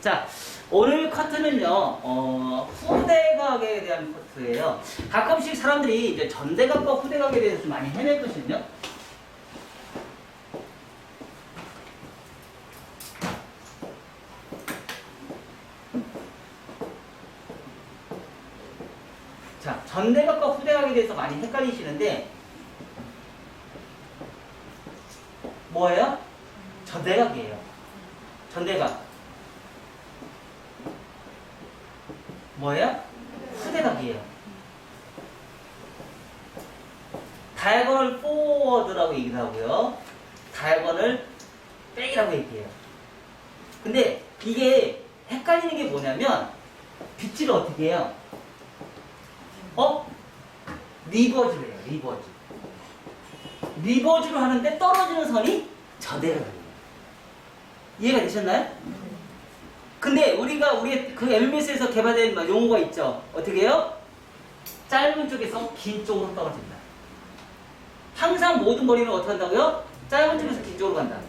자, 오늘 커트는요, 후대각에 대한 커트예요. 가끔씩 사람들이 이제 전대각과 후대각에 대해서 좀 많이 헤매거든요. 자, 전대각과 후대각에 대해서 많이 헷갈리시는데, 뭐예요? 전대각이에요. 전대각. 뭐예요? 후대각이에요. 다이아고널 포워드라고 얘기를 하고요. 다이아고널 백이라고 얘기해요. 근데 이게 헷갈리는 게 뭐냐면 빗질을 어떻게 해요? 리버즈를 해요. 리버즈. 리버즈를 하는데 떨어지는 선이 전대각이에요. 이해가 되셨나요? 근데 우리가 그 MMS에서 개발된 용어가 있죠. 어떻게 해요? 짧은 쪽에서 긴 쪽으로 떨어진다. 항상 모든 머리는 어떻게 한다고요? 짧은 쪽에서 긴 쪽으로 간다.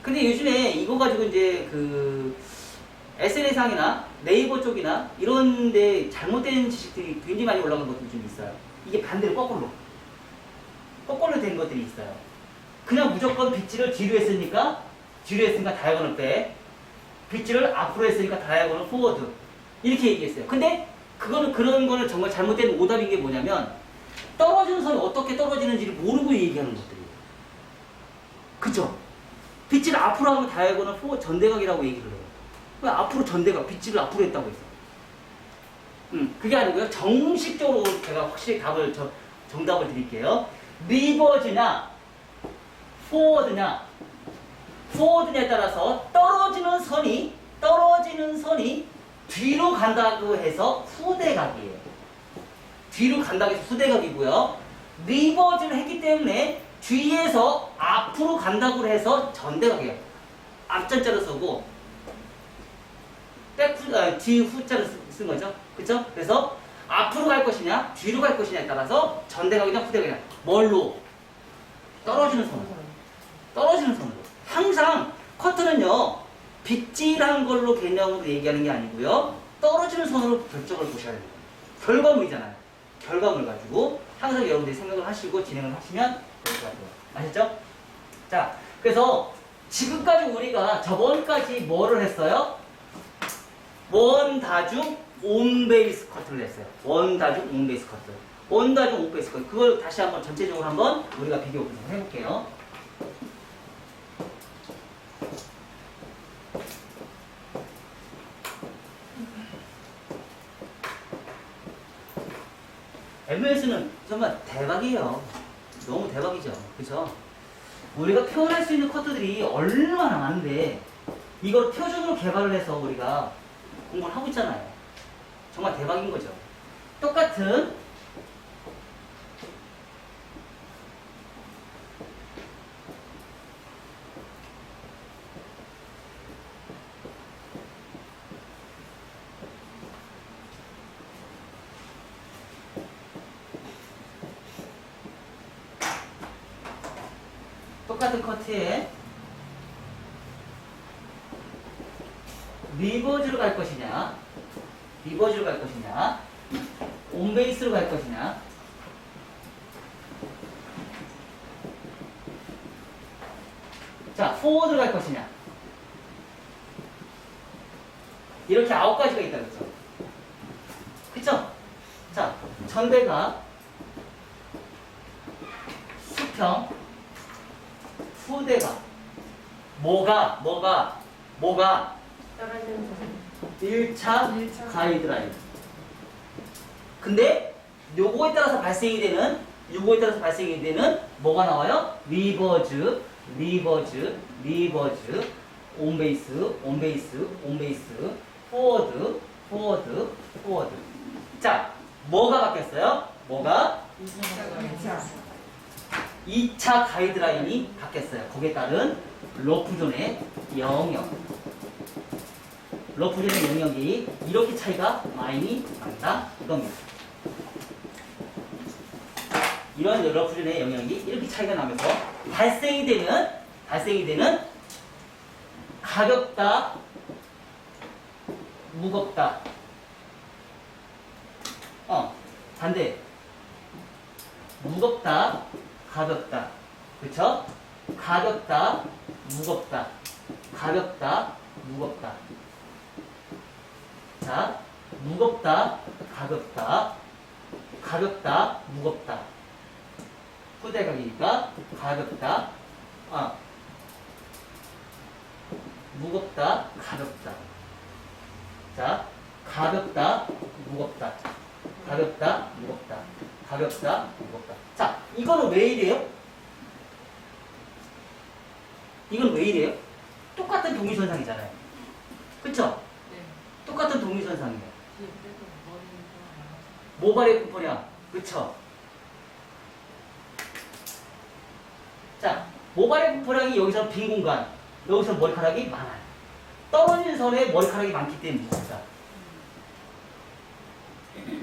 근데 요즘에 이거 가지고 이제 그 SNS상이나 네이버 쪽이나 이런데 잘못된 지식들이 굉장히 많이 올라간 것들이 좀 있어요. 이게 반대로 거꾸로 된 것들이 있어요. 그냥 무조건 빗질을 뒤로 했으니까 다이아고널 백, 빗질을 앞으로 했으니까 다이아고널 포워드 이렇게 얘기했어요. 근데 그런 거는 정말 잘못된 오답인 게 뭐냐면 떨어지는 선이 어떻게 떨어지는지를 모르고 얘기하는 것들이에요. 그쵸? 빗질을 앞으로 하면 다이아고널 포워드 전대각이라고 얘기를 해요. 왜 앞으로 전대각, 빗질을 앞으로 했다고 했어? 그게 아니고요. 정식적으로 제가 확실히 정답을 드릴게요. 리버즈냐, 포워드냐에 따라서 떨어지는 선이 뒤로 간다고 해서 후대각이에요. 뒤로 간다고 해서 후대각이고요. 리버즈를 했기 때문에 뒤에서 앞으로 간다고 해서 전대각이에요. 앞전자를 쓰고 뒤 후자를 쓴 거죠. 그쵸? 그래서 앞으로 갈 것이냐, 뒤로 갈 것이냐에 따라서 전대각이냐, 후대각이냐. 뭘로? 떨어지는 선으로. 항상 커트는요, 빗질한 걸로 개념으로 얘기하는 게 아니고요, 떨어지는 선으로 결정을 보셔야 됩니다. 결과물이잖아요. 결과물 가지고 항상 여러분들이 생각을 하시고 진행을 하시면 될 것 같아요. 아셨죠? 자, 그래서 지금까지 우리가 저번까지 뭐를 했어요? 원다중 온베이스 커트를 했어요. 원다중 온베이스 커트. 그걸 다시 한번 전체적으로 한번 우리가 비교 분석을 해볼게요. MMS는 정말 대박이에요. 너무 대박이죠. 그죠? 우리가 표현할 수 있는 커트들이 얼마나 많은데 이걸 표준으로 개발을 해서 우리가 공부를 하고 있잖아요. 정말 대박인 거죠. 똑같은 커트에 리버즈로 갈 것이냐, 온베이스로 갈 것이냐, 자, 포워드로 갈 것이냐. 이렇게 9가지가 있다 그랬죠. 그쵸? 자, 전대각, 수평, 후대각. 뭐가 1차 가이드라인. 근데 요거에 따라서 발생이 되는 뭐가 나와요? 리버즈, 온베이스, 포워드. 자, 뭐가 바뀌었어요? 2차 가이드라인이 바뀌었어요. 거기에 따른 러프존의 영역이 이렇게 차이가 많이 난다 이겁니다. 이런 러프존의 영역이 이렇게 차이가 나면서 발생이 되는 가볍다, 무겁다. 반대. 무겁다, 가볍다. 그쵸? 가볍다, 무겁다. 가볍다, 무겁다. 자, 무겁다, 가볍다. 가볍다, 무겁다. 후대각이니까 가볍다, 무겁다, 가볍다. 자, 가볍다, 무겁다. 가볍다, 무겁다. 가볍다, 무겁다. 자, 이거는 왜 이래요? 이건 왜 이래요? 똑같은 동위선상이잖아요. 그쵸? 네. 똑같은 동위선상이에요. 뒤에 빼고 머리가 모발의 분포량. 그쵸? 자, 모발의 분포량이 여기서 빈 공간, 여기서 머리카락이 많아요. 떨어지는 선에 머리카락이 많기 때문에 무겁다.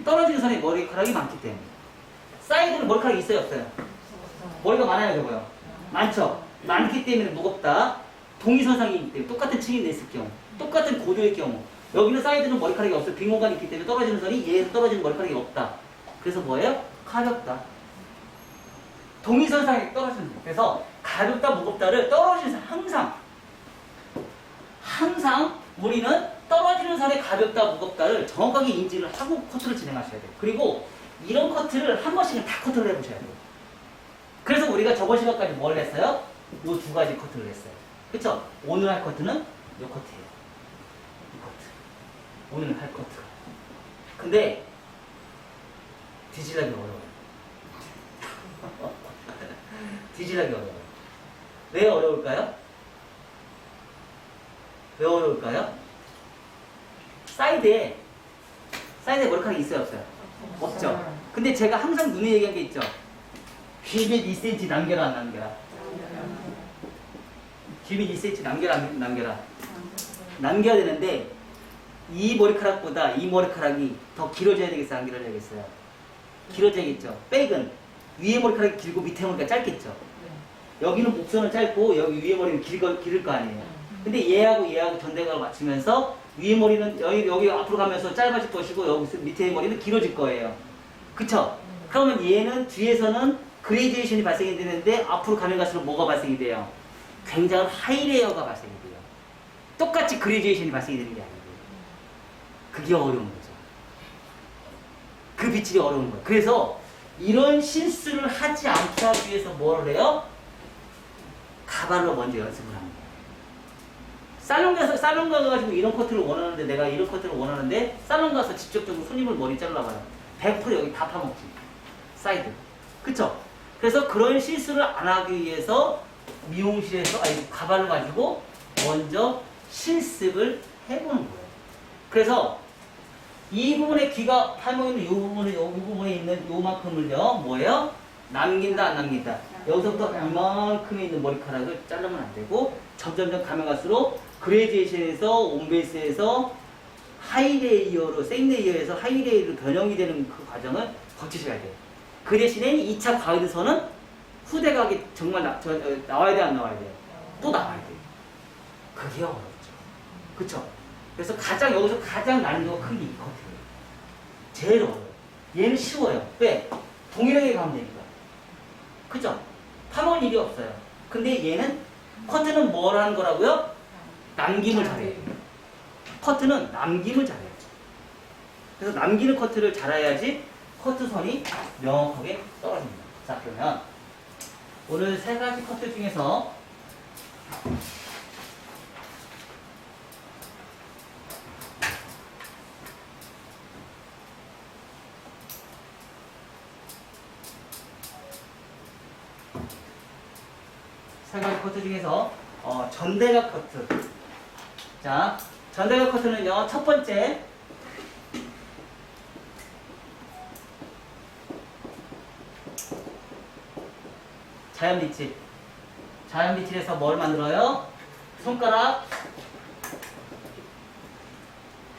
떨어지는 선에 머리카락이 많기 때문에. 사이드는 머리카락이 있어요, 없어요? 머리가 많아요, 저거요? 많죠? 많기 때문에 무겁다. 동위선상이기 때문에 똑같은 층이 있을 경우, 똑같은 고도일 경우, 여기는 사이드는 머리카락이 없어요. 빈 공간이 있기 때문에 떨어지는 선이 얘에서 떨어지는 머리카락이 없다. 그래서 뭐예요? 가볍다. 동위선상에 떨어지는 거예요. 그래서 가볍다, 무겁다를 떨어지는 선 항상 우리는 떨어지는 선에 가볍다, 무겁다를 정확하게 인지를 하고 커트를 진행하셔야 돼요. 그리고 이런 커트를 한 번씩은 다 커트를 해보셔야 돼요. 그래서 우리가 저번 시간까지 뭘 했어요? 요 두 가지 커트를 했어요. 그쵸? 오늘 할 커트는 요 커트예요. 이 커트. 오늘 할 커트가. 근데 뒤질라기 어려워요. 뒤질라기 어려워요. 왜 어려울까요? 왜 어려울까요? 사이드에 머리카락이 있어요, 없어요? 없죠. 근데 제가 항상 눈에 얘기한 게 있죠. 귀밑 2cm 남겨라, 안 남겨라? 귀밑 2cm 남겨라, 안 남겨라? 남겨야 되는데 이 머리카락보다 이 머리카락이 더 길어져야 되겠어요, 안 길어져야겠어요? 길어져야겠죠. 백은 위에 머리카락이 길고 밑에 머리카락이 짧겠죠. 여기는 목선은 짧고 여기 위에 머리는 기를 거 아니에요. 근데 얘하고 전대각을 맞추면서 위에 머리는 여기 앞으로 가면서 짧아질 것이고 여기 밑에 머리는 길어질 거예요. 그쵸? 그러면 얘는 뒤에서는 그레디에이션이 발생이 되는데 앞으로 가면 갈수록 뭐가 발생이 돼요? 굉장한 하이레이어가 발생이 돼요. 똑같이 그레디에이션이 발생이 되는 게 아니에요. 그게 어려운 거죠. 그 비율이 어려운 거예요. 그래서 이런 실수를 하지 않게 하기 위해서 뭘 해요? 가발로 먼저 연습을 합니다. 살롱 가가지고 이런 커트를 원하는데, 내가 이런 커트를 원하는데, 살롱 가서 직접적으로 손님을 머리 잘라봐요. 100% 여기 다 파먹지. 사이드. 그쵸? 그래서 그런 실수를 안 하기 위해서 미용실에서, 가발을 가지고 먼저 실습을 해보는 거예요. 그래서 이 부분에 귀가 파먹는 이 부분에 있는 요만큼을요, 뭐예요? 남긴다, 안 남긴다. 여기서부터 이만큼에 있는 머리카락을 자르면 안 되고, 점점점 가면 갈수록 그레디에이션에서 온베이스에서 하이레이어로, 생레이어에서 하이레이어로 변형이 되는 그 과정을 거치셔야 돼요. 그 대신에 2차 가이드선은 후대각이 정말 나와야 돼, 안 나와야 돼요? 또 나와야 돼요. 그게 어렵죠. 그쵸? 그래서 여기서 가장 난이도가 큰 게 이 커트예요. 제일 어려워요. 얘는 쉬워요. 왜? 동일하게 가면 되니까. 그죠? 파먹을 일이 없어요. 근데 얘는 커트는 뭘 하는 거라고요? 남김을 잘해요. 커트는 남김을 잘해요. 그래서 남기는 커트를 잘해야지 커트선이 명확하게 떨어집니다. 자, 그러면 오늘 세 가지 커트 중에서 세 가지 커트 중에서 전대각 커트. 자, 전대각 커트는요, 첫 번째 자연 빗질. 자연 빗질에서 뭘 만들어요? 손가락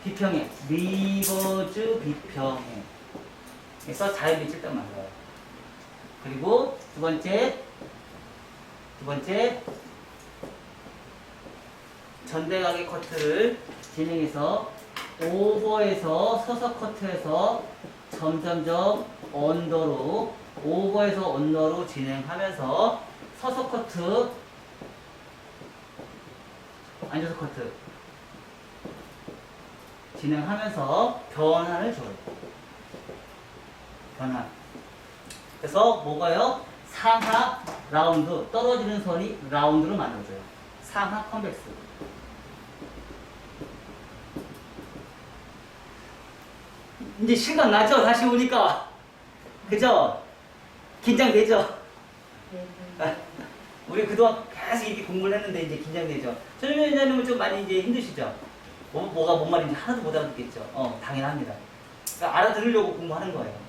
비평행, 리버즈 비평행. 그래서 자연 빗질 딱 만들어요. 그리고 두 번째 전대각의 커트를 진행해서 오버에서 서서 커트해서 점점점 언더로 오버에서 언더로 진행하면서 서서 커트 앉아서 커트 진행하면서 변환을 줘요. 변환. 그래서 뭐가요? 상하 라운드 떨어지는 선이 라운드로 만들어줘요. 상하 컨벡스. 이제 실감 나죠? 다시 오니까. 그죠? 긴장되죠? 네. 우리 그동안 계속 이렇게 공부를 했는데 이제 긴장되죠? 전현민 원장님은 좀 많이 이제 힘드시죠? 뭐가 뭔 말인지 하나도 못 알아듣겠죠? 당연합니다. 그러니까 알아들으려고 공부하는 거예요.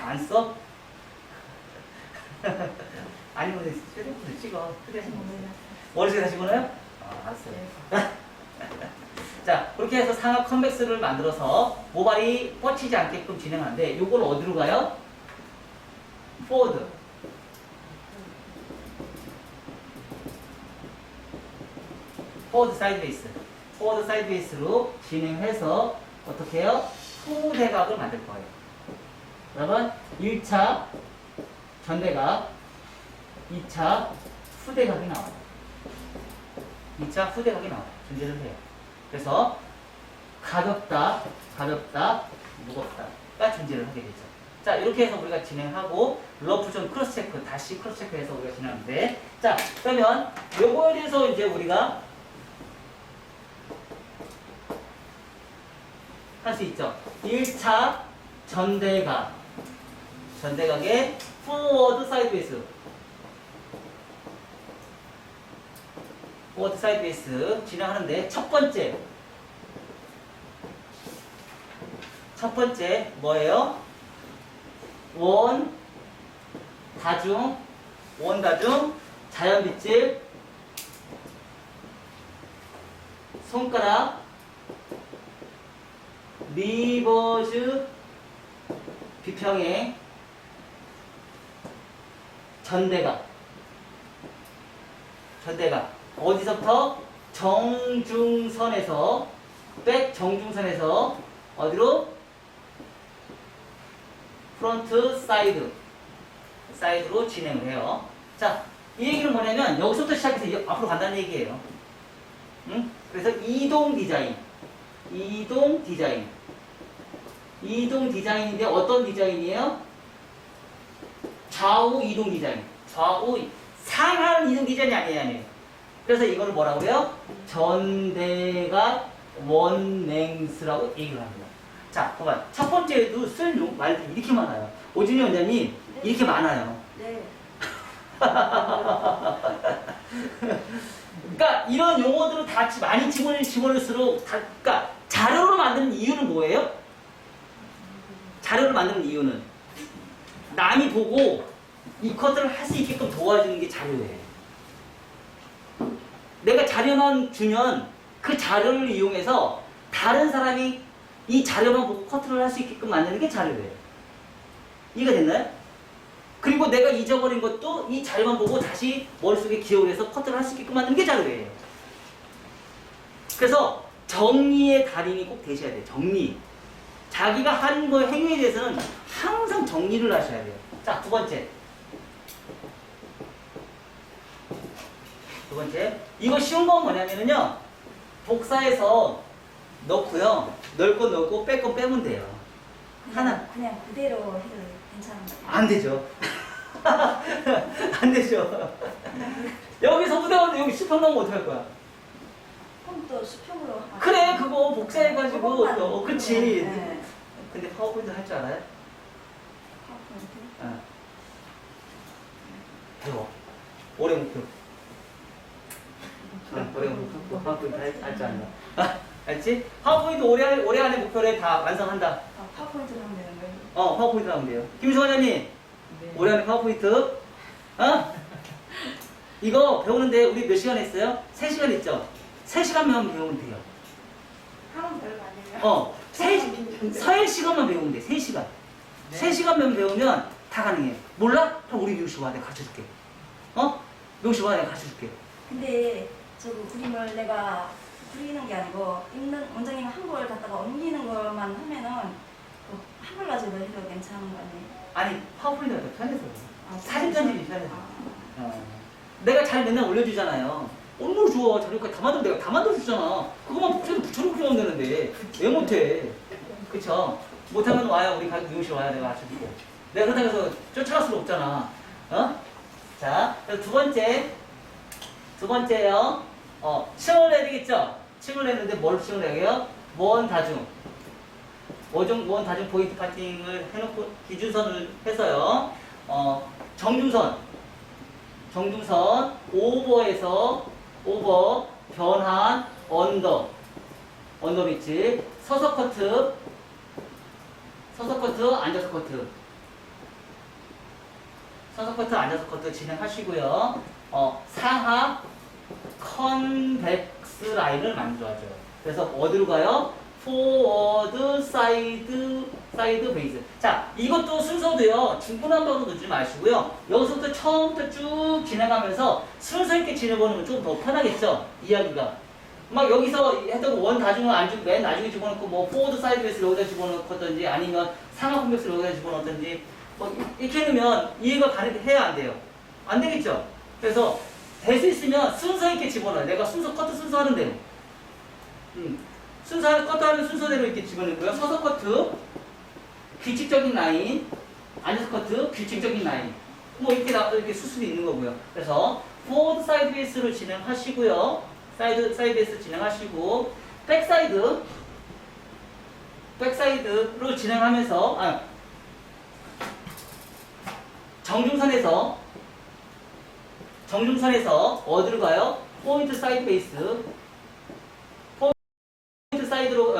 안 써? 아니면 휴대폰을 찍어. 머릿속에 다시 보나요? 알았어요. 자, 그렇게 해서 상하 컨벡스를 만들어서 모발이 뻗치지 않게끔 진행하는데 요걸 어디로 가요? 포워드. 포워드 사이드 베이스. 포워드 사이드 베이스로 진행해서 어떻게 해요? 후대각을 만들 거예요. 그러면 1차 전대각, 2차 후대각이 나와요. 2차 후대각이 나와요. 존재를 해요. 그래서 가볍다, 무겁다가 존재를 하게 되죠. 자, 이렇게 해서 우리가 진행하고 러프 존 크로스 체크, 다시 크로스 체크해서 우리가 진행하는데, 자, 그러면 요거에 대해서 이제 우리가 할 수 있죠. 1차 전대각의 포워드 사이드 베이스. 포워드 사이드 베이스 진행하는데 첫 번째 뭐예요? 원 다중 자연 빗질 손가락 리버스 비평행 전대각 어디서부터? 정중선에서 백 정중선에서 어디로? 프론트 사이드로 진행을 해요. 자, 이 얘기는 뭐냐면 여기서부터 시작해서 앞으로 간다는 얘기예요. 응? 그래서 이동 디자인인데 어떤 디자인이에요? 좌우 이동 디자인. 상하는 이동 디자인이 아니에요. 그래서 이거를 뭐라고 해요? 전대각 원랭스라고 얘기를 합니다. 자, 봐봐. 첫 번째에도 쓸 말들이 이렇게 많아요. 오진희 원장님, 네. 이렇게 많아요. 네. 그러니까 이런 용어들을 다 많이 집어넣을수록 그러니까 자료로 만드는 이유는 뭐예요? 자료를 만드는 이유는 남이 보고 이 것들을 할 수 있게끔 도와주는 게 자료예요. 내가 자료만 주면 그 자료를 이용해서 다른 사람이 이 자료만 보고 커트를 할 수 있게끔 만드는 게 자료예요. 이해가 됐나요? 그리고 내가 잊어버린 것도 이 자료만 보고 다시 머릿속에 기억을 해서 커트를 할 수 있게끔 만드는 게 자료예요. 그래서 정리의 달인이 꼭 되셔야 돼요. 정리. 자기가 하는 거 행위에 대해서는 항상 정리를 하셔야 돼요. 자, 두 번째. 이거 쉬운 건 뭐냐면요. 복사해서 넣고요. 넣을 건 넣고 뺄 건 빼면 돼요. 그냥 그대로 해도 괜찮은 거예요. 안 되죠. 안 되죠. 여기서 후대원데 여기 수평 나오면 어떡할 거야? 그럼 또 수평으로. 그래, 그거 복사해가지고. 그것만 그치. 네. 근데 파워포인트 할 줄 알아요? 파워포인트? 배워. 올해 목표. 올해 목표. 파워포인트 할 줄 안다. 알지? 파워포인트 올해 안에 목표를 다 완성한다. 아, 파워포인트로 하면 되는 거예요? 파워포인트 하면 돼요. 김수환 원장님, 네. 올해 안에 파워포인트. 이거 배우는데 우리 몇 시간 했어요? 3시간 했죠? 3시간만 배우면 돼요. 하면 별거 아니에요? 3시간만 배우면 돼. 3시간. 네. 3시간만 배우면 다 가능해. 몰라? 그럼 우리 미우씨 와. 내가 가르쳐줄게. 미우씨 와. 내가 가르쳐줄게. 근데 저 그림을 내가 부리는 게 아니고 있는 원장님 한벌 갖다가 옮기는 것만 하면은 한벌 가지고 해도 괜찮은 거 아니에요? 아니 파워포인트가 더 편해서 그래. 아, 사진 편집이 편해서. 아, 내가 잘 맨날 올려주잖아요. 얼마나 좋아. 자료까지 다 만들면 내가 다 만들어주잖아. 그거만 붙여놓고 하면 되는데 왜 못해? 그쵸? 못하면 와요. 우리 미용실 와야 내가 맞춰주고. 내가 그렇다고 해서 쫓아갈 수는 없잖아. 어? 자, 그래서 두 번째요. 층을 내야 되겠죠? 층을 내는데 뭘 층을 내요? 원 다중 포인트 파팅을 해놓고 기준선을 해서요. 정중선 오버 변환 언더 비치 서서 커트 앉아서 커트 진행하시고요. 상하 컨벡스 라인을 만들어야죠. 그래서 어디로 가요? 포워드 사이드 베이스. 자, 이것도 순서도요. 중구난방으로 놓지 마시고요. 여기서부터 처음부터 쭉 진행하면서 순서 있게 진행해보는 건 좀 더 편하겠죠? 이야기가. 막 여기서 했던 원 다중을 안 주고 맨 나중에 집어넣고 뭐 포워드 사이드 베이스를 여기다 집어넣었든지 아니면 상하 컨벡스를 여기다 집어넣었든지 뭐 이렇게 해놓으면 이해가 해야 안 돼요. 안 되겠죠? 그래서 될 수 있으면 순서 있게 집어넣어요. 내가 커트 순서 하는 대로. 커트하는 순서대로 이렇게 집어넣고요. 서서 커트, 규칙적인 라인, 앉아서 커트, 규칙적인 라인. 뭐 이렇게 수술이 있는 거고요. 그래서 포워드 사이드 베이스를 진행하시고요. 사이드 베이스 진행하시고 백사이드로 진행하면서 정중선에서 어디로 가요? 포인트 사이드 베이스. 포인트 사이드로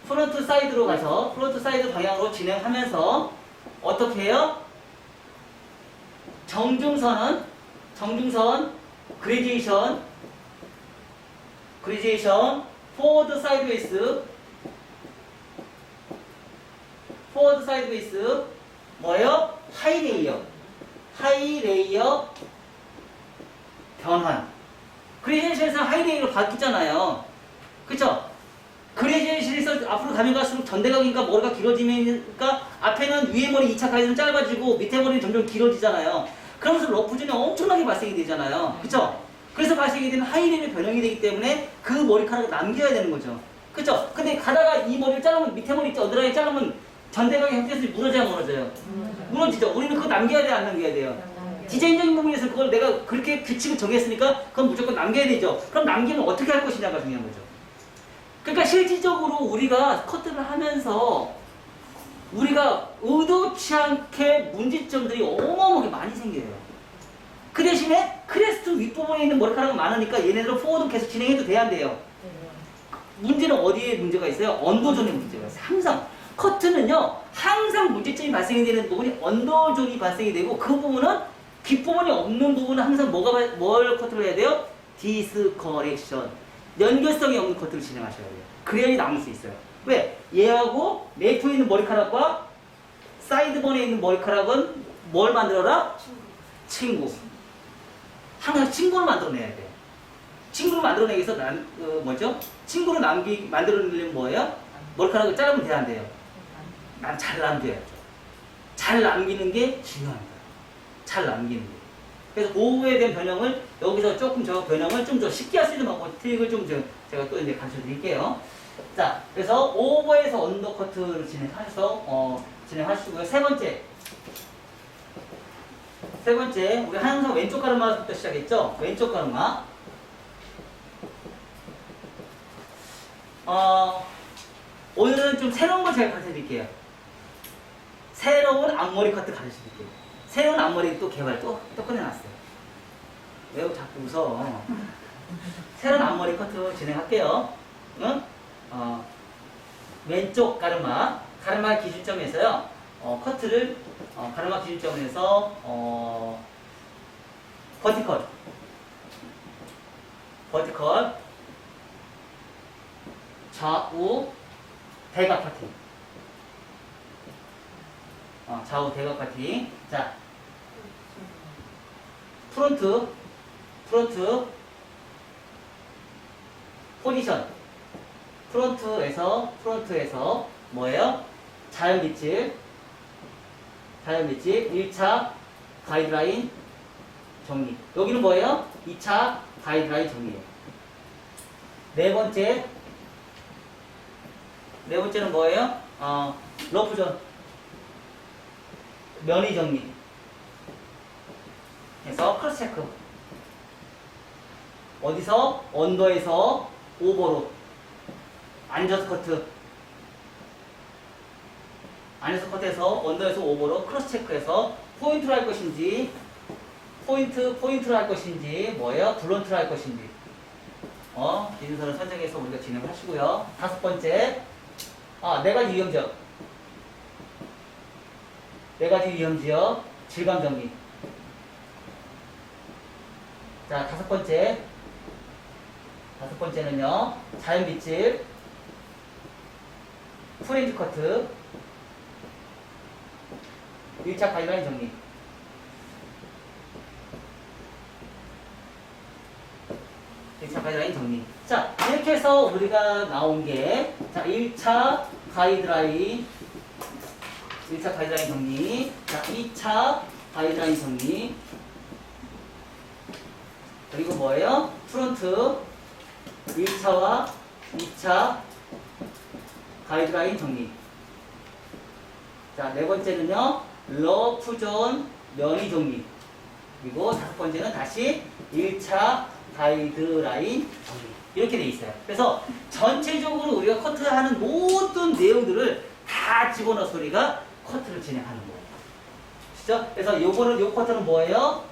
프론트 사이드로 가서 프론트 사이드 방향으로 진행하면서 어떻게 해요? 정중선 그레디에이션 포워드 사이드 베이스 뭐예요? 하이레이어 변환. 그레디에이션에서 하이레이어로 바뀌잖아요. 그쵸? 그레디에이션에서 앞으로 가면 갈수록 전대각이니까 머리가 길어지니까 앞에는 위에 머리 2차 가이드는 짧아지고 밑에 머리는 점점 길어지잖아요. 그러면서 러프존이 엄청나게 발생이 되잖아요. 그쵸? 그래서 발생이 되는 하이레이어 변형이 되기 때문에 그 머리카락을 남겨야 되는 거죠. 그쵸? 근데 가다가 이 머리를 자르면 밑에 머리 어드라이 자르면 전대각이 협조해서 무너져요? 무너지죠. 우리는 그거 남겨야 돼요? 안 남겨야 돼요? 디자인적인 부분에서 그걸 내가 그렇게 규칙을 정했으니까 그건 무조건 남겨야 되죠. 그럼 남기면 어떻게 할 것이냐가 중요한 거죠. 그러니까 실질적으로 우리가 커트를 하면서 우리가 의도치 않게 문제점들이 어마어마하게 많이 생겨요. 그 대신에 크레스트 윗부분에 있는 머리카락은 많으니까 얘네들은 포워드 계속 진행해도 돼야 안 돼요. 문제는 어디에 문제가 있어요? 언더존에 문제가 있어요. 항상. 커트는요, 항상 문제점이 발생이 되는 부분이 언더존이 발생이 되고 그 부분은 귓부분이 없는 부분은 항상 뭘 커트를 해야 돼요? 디스커렉션. 연결성이 없는 커트를 진행하셔야 돼요. 그래야 남을 수 있어요. 왜? 얘하고 내토에 있는 머리카락과 사이드본에 있는 머리카락은 뭘 만들어라? 친구. 항상 친구를 만들어내야 돼요. 친구를 만들어내기 위해서 친구를 만들어내려면 뭐예요? 머리카락을 자르면 돼야 안 돼요? 난 잘 남겨야죠. 잘 남기는 게 중요합니다. 잘 남기는 게. 그래서 오후에 대한 변형을 여기서 조금 저 변형을 좀 더 쉽게 할 수 있는 방법 트릭을 좀 제가 또 이제 가르쳐 드릴게요. 자, 그래서 오버에서 언더커트를 진행하시고요. 세 번째 우리 항상 왼쪽 가르마부터 시작했죠. 왼쪽 가르마. 오늘은 좀 새로운 걸 제가 가르쳐 드릴게요. 새로운 앞머리 커트 가르쳐 드릴게요. 새로운 앞머리 또 개발 또 꺼내놨어요. 왜 자꾸 웃어? 새로운 앞머리 커트 진행할게요. 응? 왼쪽 가르마 기준점에서요. 커트를 가르마 기준점에서 버티컬 좌우 대각 파팅. 좌우 대각 파팅. 자, 프론트 프론트 포지션. 프론트에서 뭐예요? 자연 밑줄 1차 가이드라인 정리. 여기는 뭐예요? 2차 가이드라인 정리예요. 네 번째는 뭐예요? 러프존 면의 정리. 해서 크로스 체크. 어디서? 언더에서 오버로. 안저스 커트. 안저스 커트에서 언더에서 오버로 크로스 체크해서 포인트로 할 것인지, 포인트로 할 것인지, 뭐예요? 블런트로 할 것인지. 기준선을 선정해서 우리가 진행하시고요. 다섯 번째. 네 가지 위험지역. 질감 정리. 자, 다섯 번째는요, 자연 빗질, 프렌즈 커트, 1차 가이드라인 정리. 자, 이렇게 해서 우리가 나온 게, 자, 1차 가이드라인 정리. 자, 2차 가이드라인 정리. 그리고 뭐예요? 프론트 1차와 2차 가이드라인 정리. 자, 네 번째는요, 러프존 면의 정리. 그리고 다섯 번째는 다시 1차 가이드라인 정리. 이렇게 돼 있어요. 그래서 전체적으로 우리가 커트하는 모든 내용들을 다 집어넣어서 우리가 커트를 진행하는 거예요. 그렇죠? 그래서 요 커트는 뭐예요?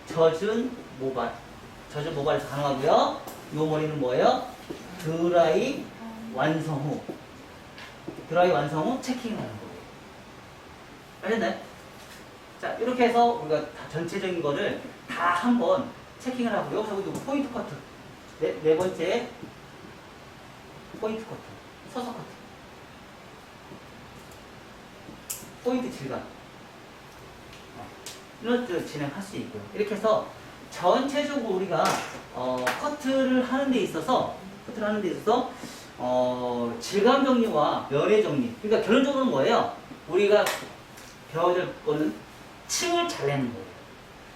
젖은 모발에서 가능하고요. 요 머리는 뭐예요? 드라이 완성 후 체킹을 하는 거예요. 알겠나요? 자, 이렇게 해서 우리가 다 전체적인 거를 다 한번 체킹을 하고, 여기서 포인트 커트. 네 번째, 포인트 커트. 서서 커트. 포인트 질감. 이런 것들을 진행할 수 있고요. 이렇게 해서 전체적으로 우리가 커트를 하는 데 있어서 질감 정리와 면의 정리. 그러니까 결론적으로는 뭐예요? 우리가 배워야 될 거는 층을 잘 내는 거예요.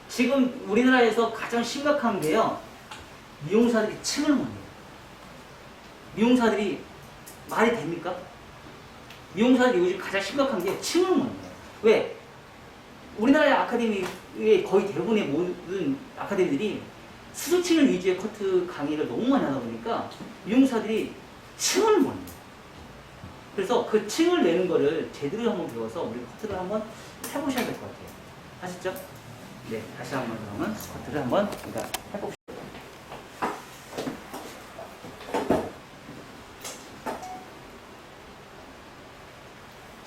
지금 우리나라에서 가장 심각한 게요, 미용사들이 층을 못 내요. 미용사들이 말이 됩니까? 미용사들이 요즘 가장 심각한 게 층을 못 내요. 왜? 우리나라의 아카데미의 거의 대부분의 모든 아카데미들이 수수층을 위주의 커트 강의를 너무 많이 하다 보니까 미용사들이 층을 못 내요. 그래서 그 층을 내는 거를 제대로 한번 배워서 우리 커트를 한번 해보셔야 될 것 같아요. 아시죠? 네, 다시 한번 그러면 커트를 한번 우리가 해봅시다.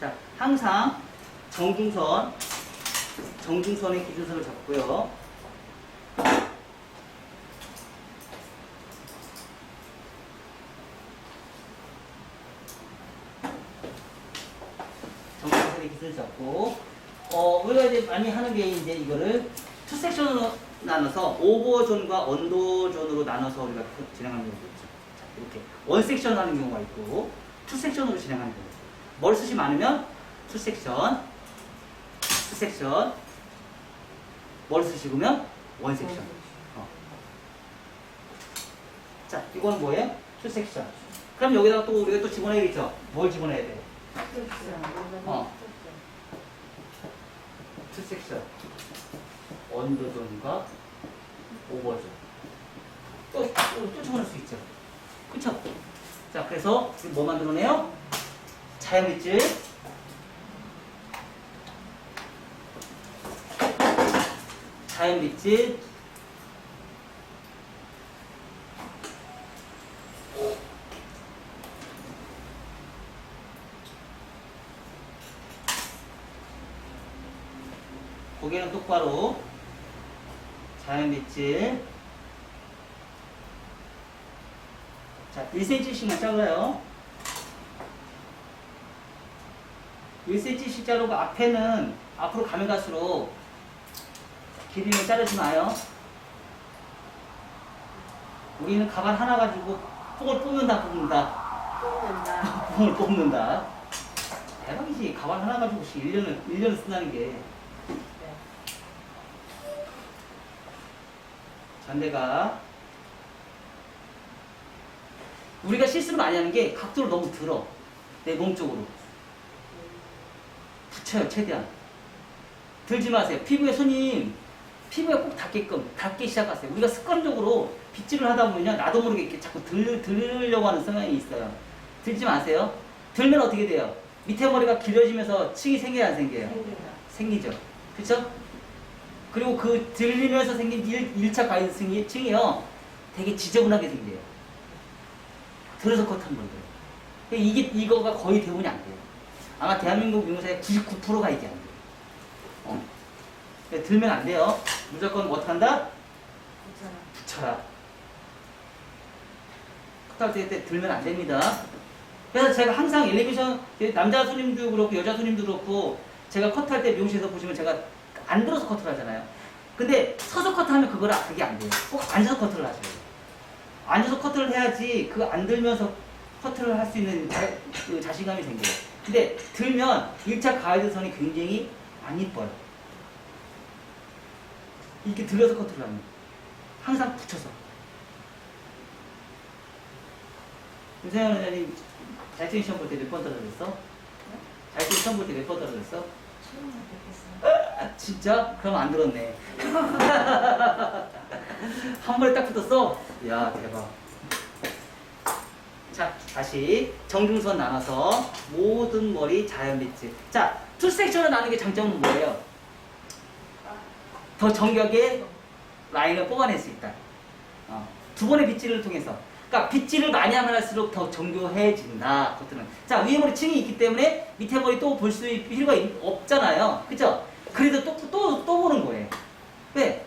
자, 항상 정중선의 기준선을 잡고요. 정중선의 기준을 잡고, 우리가 이제 많이 하는 게 이제 이거를 투 섹션으로 나눠서 오버존과 언더존으로 나눠서 우리가 진행하는 경우도 있죠. 자, 이렇게 원 섹션 하는 경우가 있고, 투 섹션으로 진행하는 경우가 있고, 머리숱이 많으면 투 섹션, 머리숱이 적으면 원 섹션. 자, 이건 뭐예요? 투 섹션. 그럼 여기다가 또 우리가 또 집어넣어야겠죠? 뭘 집어넣어야 돼? 투 섹션. 언더존과 오버존. 또 집어넣을 수 있죠. 그쵸? 자, 그래서 뭐 만들어내요? 자연 밑줄. 고개는 똑바로. 자연 밑줄. 자, 1cm씩만 잘라요. 1cm씩 자르고 앞에는 앞으로 가면 갈수록 길이는 자르지 마요. 우리는 가발 하나 가지고 뽕을 뽑는다. 뽑는다. 뽕을 뽑는다. 대박이지. 가발 하나 가지고 1년을 쓴다는 게. 네. 전대가 우리가 실수를 많이 하는 게 각도를 너무 들어. 내 몸 쪽으로. 붙여요, 최대한. 들지 마세요. 피부에 꼭 닿게 시작하세요. 우리가 습관적으로 빗질을 하다 보면요, 나도 모르게 이렇게 자꾸 들으려고 하는 성향이 있어요. 들지 마세요. 들면 어떻게 돼요? 밑에 머리가 길어지면서 층이 생겨요, 안 생겨요? 생긴다. 생기죠. 그쵸? 그리고 그 들리면서 생긴 1차 가이드 층이요, 되게 지저분하게 생겨요. 들어서 컷한 분들. 이거가 거의 대부분이 안 돼요. 아마 대한민국 미용사의 99%가 이게 안 돼요. 들면 안 돼요. 무조건 뭐 어떡한다? 괜찮아. 붙여라. 컷할 때 들면 안 됩니다. 그래서 제가 항상 엘리베이션, 남자 손님도 그렇고 여자 손님도 그렇고, 제가 컷할 때 미용실에서 보시면 제가 안 들어서 커트를 하잖아요. 근데 서서 커트하면 그게 안 돼요. 꼭 앉아서 커트를 하셔야 돼요. 앉아서 커트를 해야지 그 안 들면서 커트를 할 수 있는 그 자신감이 생겨요. 근데 들면 1차 가이드선이 굉장히 안 이뻐요. 이렇게 들려서 커트를 하면 항상 붙여서. 윤세현 원장님 자격증 시험 볼 때 몇 번 떨어졌어? 자격증 시험 볼 때 몇 번 떨어졌어? 처음 뵙겠어. 진짜? 그럼 안 들었네. 한 번에 딱 붙었어? 이야, 대박. 자, 다시 정중선 나눠서 모든 머리 자연 빗질. 자, 투 섹션을 나누는 게 장점은 뭐예요? 더 정교하게 라인을 뽑아낼 수 있다. 두 번의 빗질을 통해서. 그러니까 빗질을 많이 하면 할수록 더 정교해진다. 그것들은. 자, 위에 머리 층이 있기 때문에 밑에 머리 또 볼 수 있을 필요가 없잖아요. 그죠? 그래도 또 보는 거예요. 왜?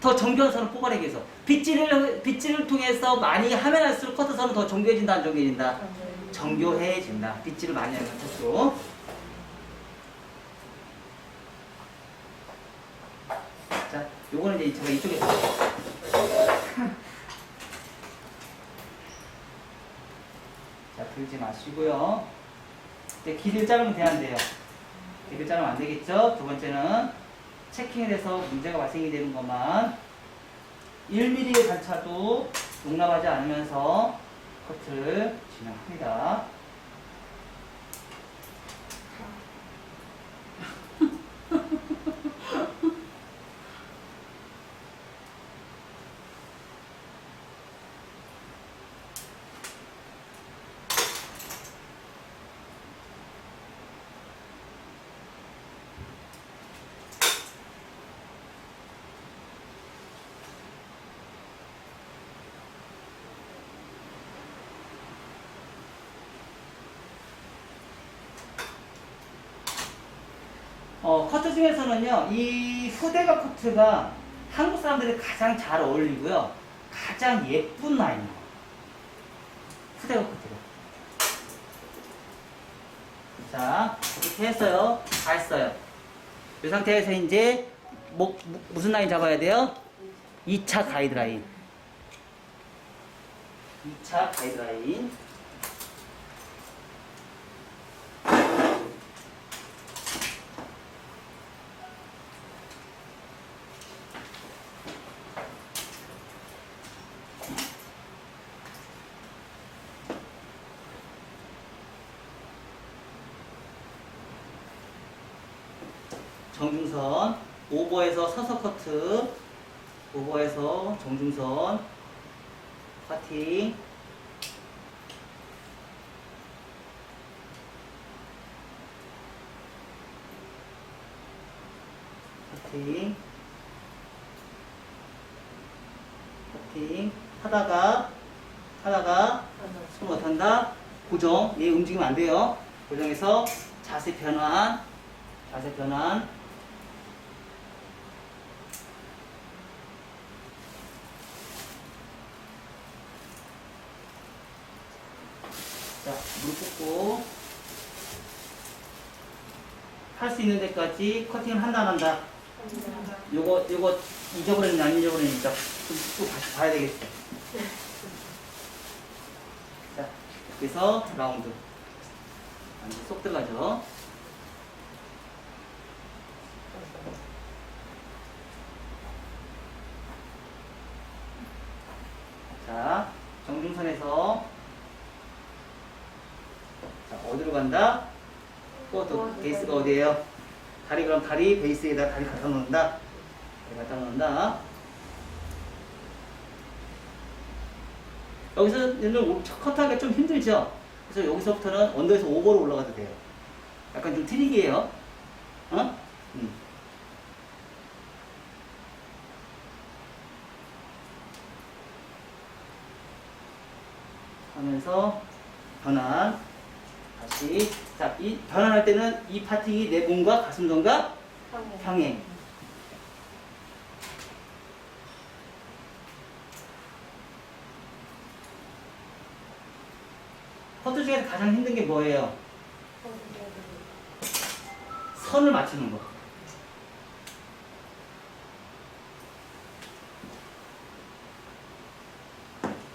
더 정교한 선을 뽑아내기 위해서. 빗질을 통해서 많이 하면 할수록 커트선은 더 정교해진다, 안 정교해진다? 정교해진다. 빗질을 많이 하면 할수록. 자, 요거는 이제 제가 이쪽에서. 자, 들지 마시고요. 이제 길이를 자르면 돼요? 길이를 자르면 안 되겠죠? 두 번째는 체킹에 대해서 문제가 발생이 되는 것만 1mm의 단차도 용납하지 않으면서 커트를 진행합니다. 커트 중에서는요, 이 후대각 커트가 한국 사람들이 가장 잘 어울리고요, 가장 예쁜 라인이에요. 후대각 커트가. 자, 이렇게 했어요. 다 했어요. 이 상태에서 이제 무슨 라인 잡아야 돼요? 2차 가이드라인. 2차 가이드라인. 정중선, 오버에서 서서 커트, 오버에서 정중선, 커팅, 커팅, 커팅, 하다가 손 못한다, 고정, 얘 움직이면 안 돼요. 고정해서 자세 변환, 자, 무릎 꿇고 할 수 있는 데까지 커팅을 한다 안 한다? 요거 잊어버렸는지 안 잊어버렸는지 또 다시 봐야 되겠어. 자, 그래서 라운드. 완전 쏙 들어가죠. 자, 정중선에서 자, 어디로 간다? 포워드. 베이스가 어디예요? 다리, 그럼 다리 베이스에다 다리 갖다 놓는다. 다리 갖다 놓는다. 여기서는 컷하기가 좀 힘들죠? 그래서 여기서부터는 언더에서 오버로 올라가도 돼요. 약간 좀 트릭이에요. 어? 하면서 변환. 다시. 자, 이 변환할 때는 이 파팅이 내 몸과 가슴선과 평행. 커트 중에서 가장 힘든 게 뭐예요? 선을 맞추는 거.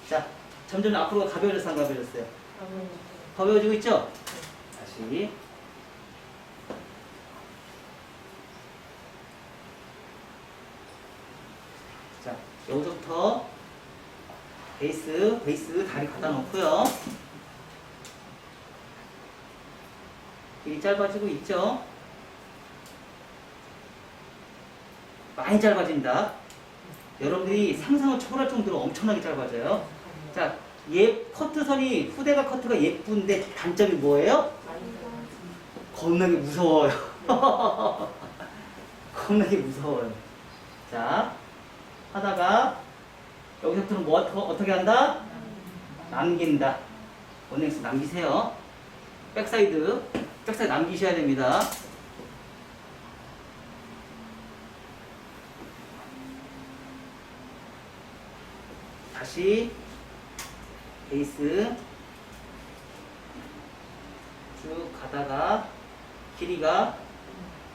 자, 점점 앞으로 가벼워졌어, 안 가벼워졌어요? 가벼워지고 있죠? 다시. 자, 여기서부터 베이스 다리 갖다 놓고요. 길이 짧아지고 있죠? 많이 짧아진다. 여러분들이 상상을 초월할 정도로 엄청나게 짧아져요. 자, 커트선이, 후대가 커트가 예쁜데 단점이 뭐예요? 겁나게 무서워요. 겁나게 무서워요. 자, 하다가 여기서부터는 뭐 어떻게 한다? 남긴다. 원행수 남기세요. 백사이드 남기셔야 됩니다. 다시 베이스 쭉 가다가 길이가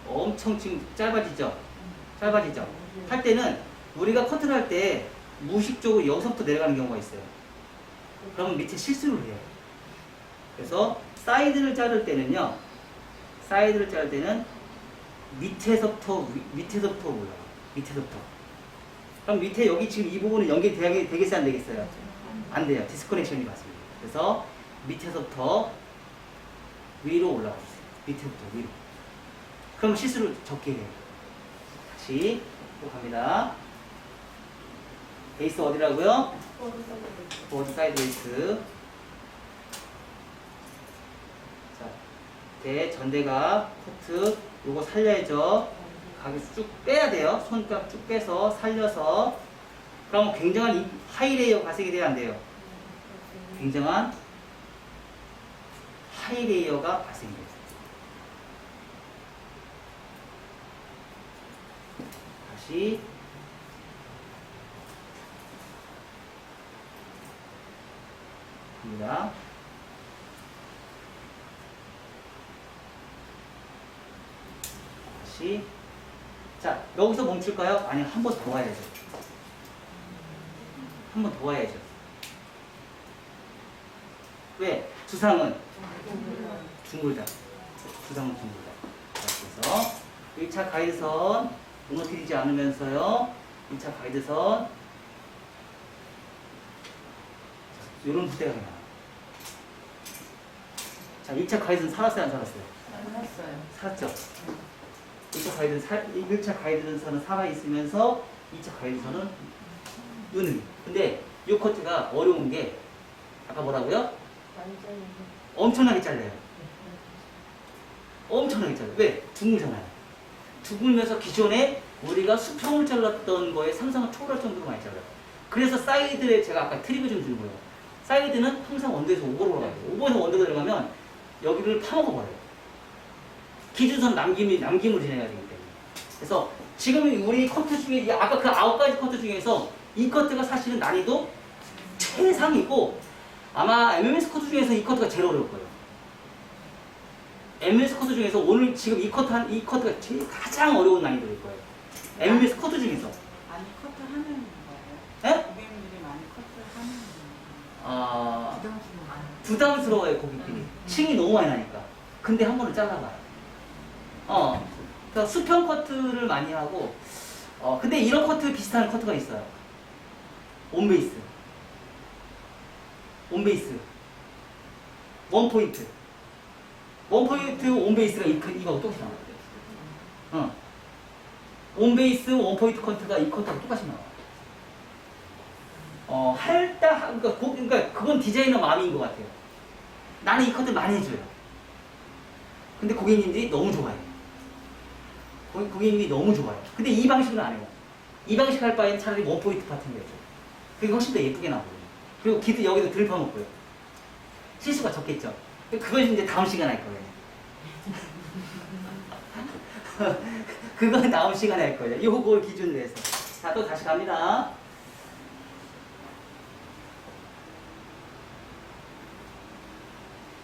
엄청 지금 짧아지죠? 할 때는 우리가 커트를 할 때 무의식적으로 여기서부터 내려가는 경우가 있어요. 그러면 밑에 실수를 해요. 그래서 사이드를 자를 때는 밑에서부터 올라가. 밑에서부터. 그럼 밑에 여기 지금 이 부분은 연결이 되겠어요, 안 되겠어요? 안 돼요. 디스커넥션이 맞습니다. 그래서 밑에서부터 위로 올라가 주세요. 밑에부터 위로. 그럼 실수를 적게 해요. 다시 또 갑니다. 베이스 어디라고요? 보드 사이드 베이스. 자, 전대가 커트 요거 살려야죠. 가게에서 쭉 빼야 돼요. 손가락 쭉 빼서 살려서. 그럼 굉장한 이 하이레이어 발생이 돼야 안 돼요. 굉장한 하이레이어가 발생이 돼요. 다시 갑니다. 다시. 자, 여기서 멈출까요? 아니면 한 번 더 와야죠. 한 번 더 와야죠. 왜? 주상은 둥글다. 주상은 둥글다. 자, 그래서 1차 가이드선 무너뜨리지 않으면서요. 1차 가이드선 이런 부대가 나와요. 자, 1차 가이드선 살았어요, 안 살았어요? 살았죠? 1차 가이드선은 살아있으면서 2차 가이드선은 은은. 근데 이 커트가 어려운 게 아까 뭐라고요? 엄청나게 잘려요. 엄청나게 잘려요. 왜? 둥글잖아요. 둥글면서 기존에 우리가 수평을 잘랐던 거에 상상을 초월할 정도로 많이 잘라요. 그래서 사이드에 제가 아까 트릭을 좀 준 거예요. 사이드는 항상 언더에서 오버로 가요. 오버에서 언더가 들어가면 여기를 파먹어버려요. 기준선 남김을 진행해야 되기 때문에. 그래서 지금 우리 커트 중에 아까 그 9가지 커트 중에서 이 커트가 사실은 난이도 최상이고 아마 MMS 커트 중에서 이 커트가 제일 어려울 거예요. MMS 커트 중에서 오늘 지금 이 커트가 제일 가장 어려운 난이도일 거예요. MMS 커트 중에서. 많이 커트하는 거예요. 예? 고객님들이 많이 커트하는 거예요. 아, 부담스러워 많이. 부담스러워요, 고객들이. 층이 너무 많이 나니까. 근데 한 번은 잘라봐요. 그러니까 수평 커트를 많이 하고, 근데 이런 커트 비슷한 커트가 있어요. 온베이스. 온베이스. 원포인트. 원포인트 온베이스가 이거하고 똑같이 나와요. 온베이스 원포인트 커트가 이 커트하고 똑같이 나와요. 그러니까 그건 디자이너 마음인 것 같아요. 나는 이 커트 많이 해줘요. 근데 고객님들이 너무 좋아해요. 고객님들이 너무 좋아해요. 근데 이 방식은 안 해요. 이 방식 할 바에는 차라리 원포인트 같은 거 해줘. 그게 훨씬 더 예쁘게 나오거든요. 그리고 기도 여기도 덜 파먹고요. 실수가 적겠죠. 그건 이제 다음 시간에 할 거예요. 그건 다음 시간에 할 거예요. 요걸 기준으로 해서. 자, 또 다시 갑니다.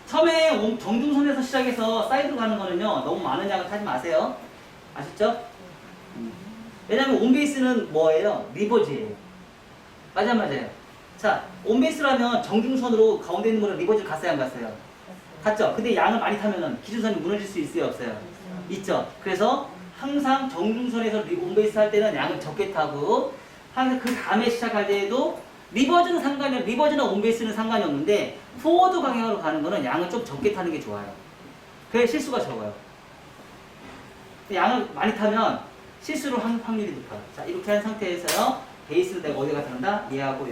처음에 정중선에서 시작해서 사이드로 가는 거는요, 너무 많은 양을 타지 마세요. 아셨죠? 왜냐면 온베이스는 뭐예요? 리버즈예요. 맞아요. 자, 온베이스라면 정중선으로 가운데 있는 거를 리버즈를 갔어요, 안 갔어요? 갔죠? 근데 양을 많이 타면은 기준선이 무너질 수 있어요, 없어요? 있죠? 그래서 항상 정중선에서 온베이스 할 때는 양을 적게 타고, 항상 그 다음에 시작할 때에도 리버즈는 온베이스는 상관이 없는데, 포워드 방향으로 가는 거는 양을 좀 적게 타는 게 좋아요. 그래야 실수가 적어요. 양을 많이 타면 실수를 한 확률이 높아요. 자, 이렇게 한 상태에서요, 베이스를 내가 어디에 갖다 놓는다? 얘하고.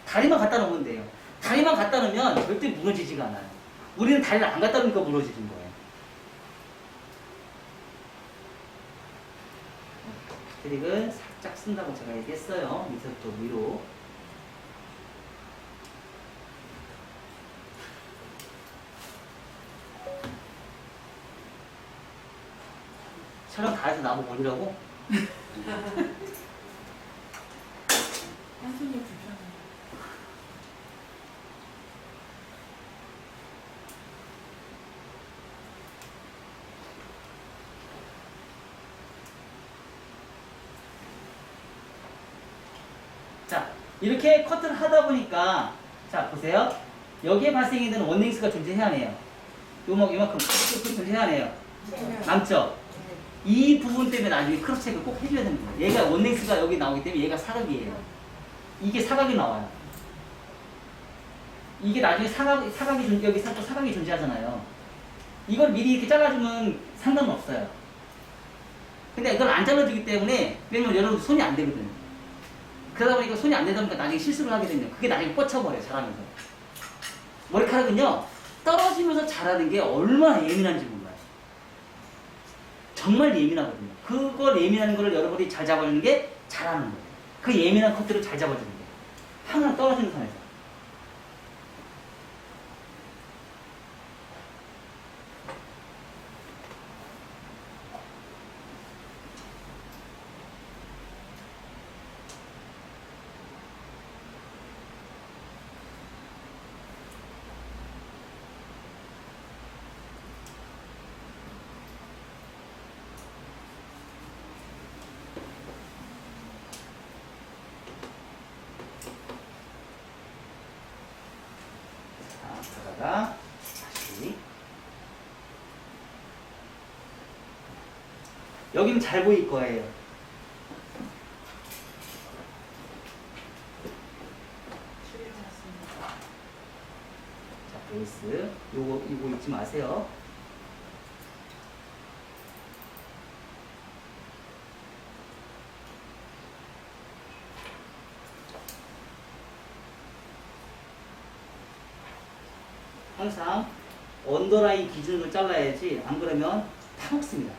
다리만 갖다 놓으면 돼요. 다리만 갖다 놓으면 절대 무너지지가 않아요. 우리는 다리를 안 갖다 놓으니까 무너지는 거예요. 트릭은 살짝 쓴다고 제가 얘기했어요. 밑에부터 위로. 촬영 다 해서 나보고 올리라고? 한숨이 불편해. 자, 이렇게 커트를 하다 보니까, 자, 보세요. 여기에 발생이 되는 원링스가 존재해야 해요. 요만큼 존재해야 해요. 남죠? 이 부분 때문에 나중에 크로스 체크를 꼭 해줘야 됩니다. 얘가 원링스가 여기 나오기 때문에 얘가 사각이에요. 이게 사각이 나와요. 이게 나중에 여기 사각이 존재하잖아요. 이걸 미리 이렇게 잘라주면 상관은 없어요. 근데 이걸 안 잘라주기 때문에, 왜냐면 여러분 손이 안 되거든요. 그러다 보니까 손이 안 되다 보니까 나중에 실수를 하게 되면 그게 나중에 뻗쳐버려요, 잘하면서. 머리카락은요, 떨어지면서 자라는 게 얼마나 예민한지 몰라요. 정말 예민하거든요. 그걸 예민한 거를 여러분이 잘 잡아주는 게 잘하는 거예요. 그 예민한 컷들을 잘 잡아주는 거예요. 항상 떨어지는 선에서. 다시 여기는 잘 보일 거예요. 자, 베이스 요거 잊지 마세요. 항상 언더라인 기준으로 잘라야지 안 그러면 타먹습니다.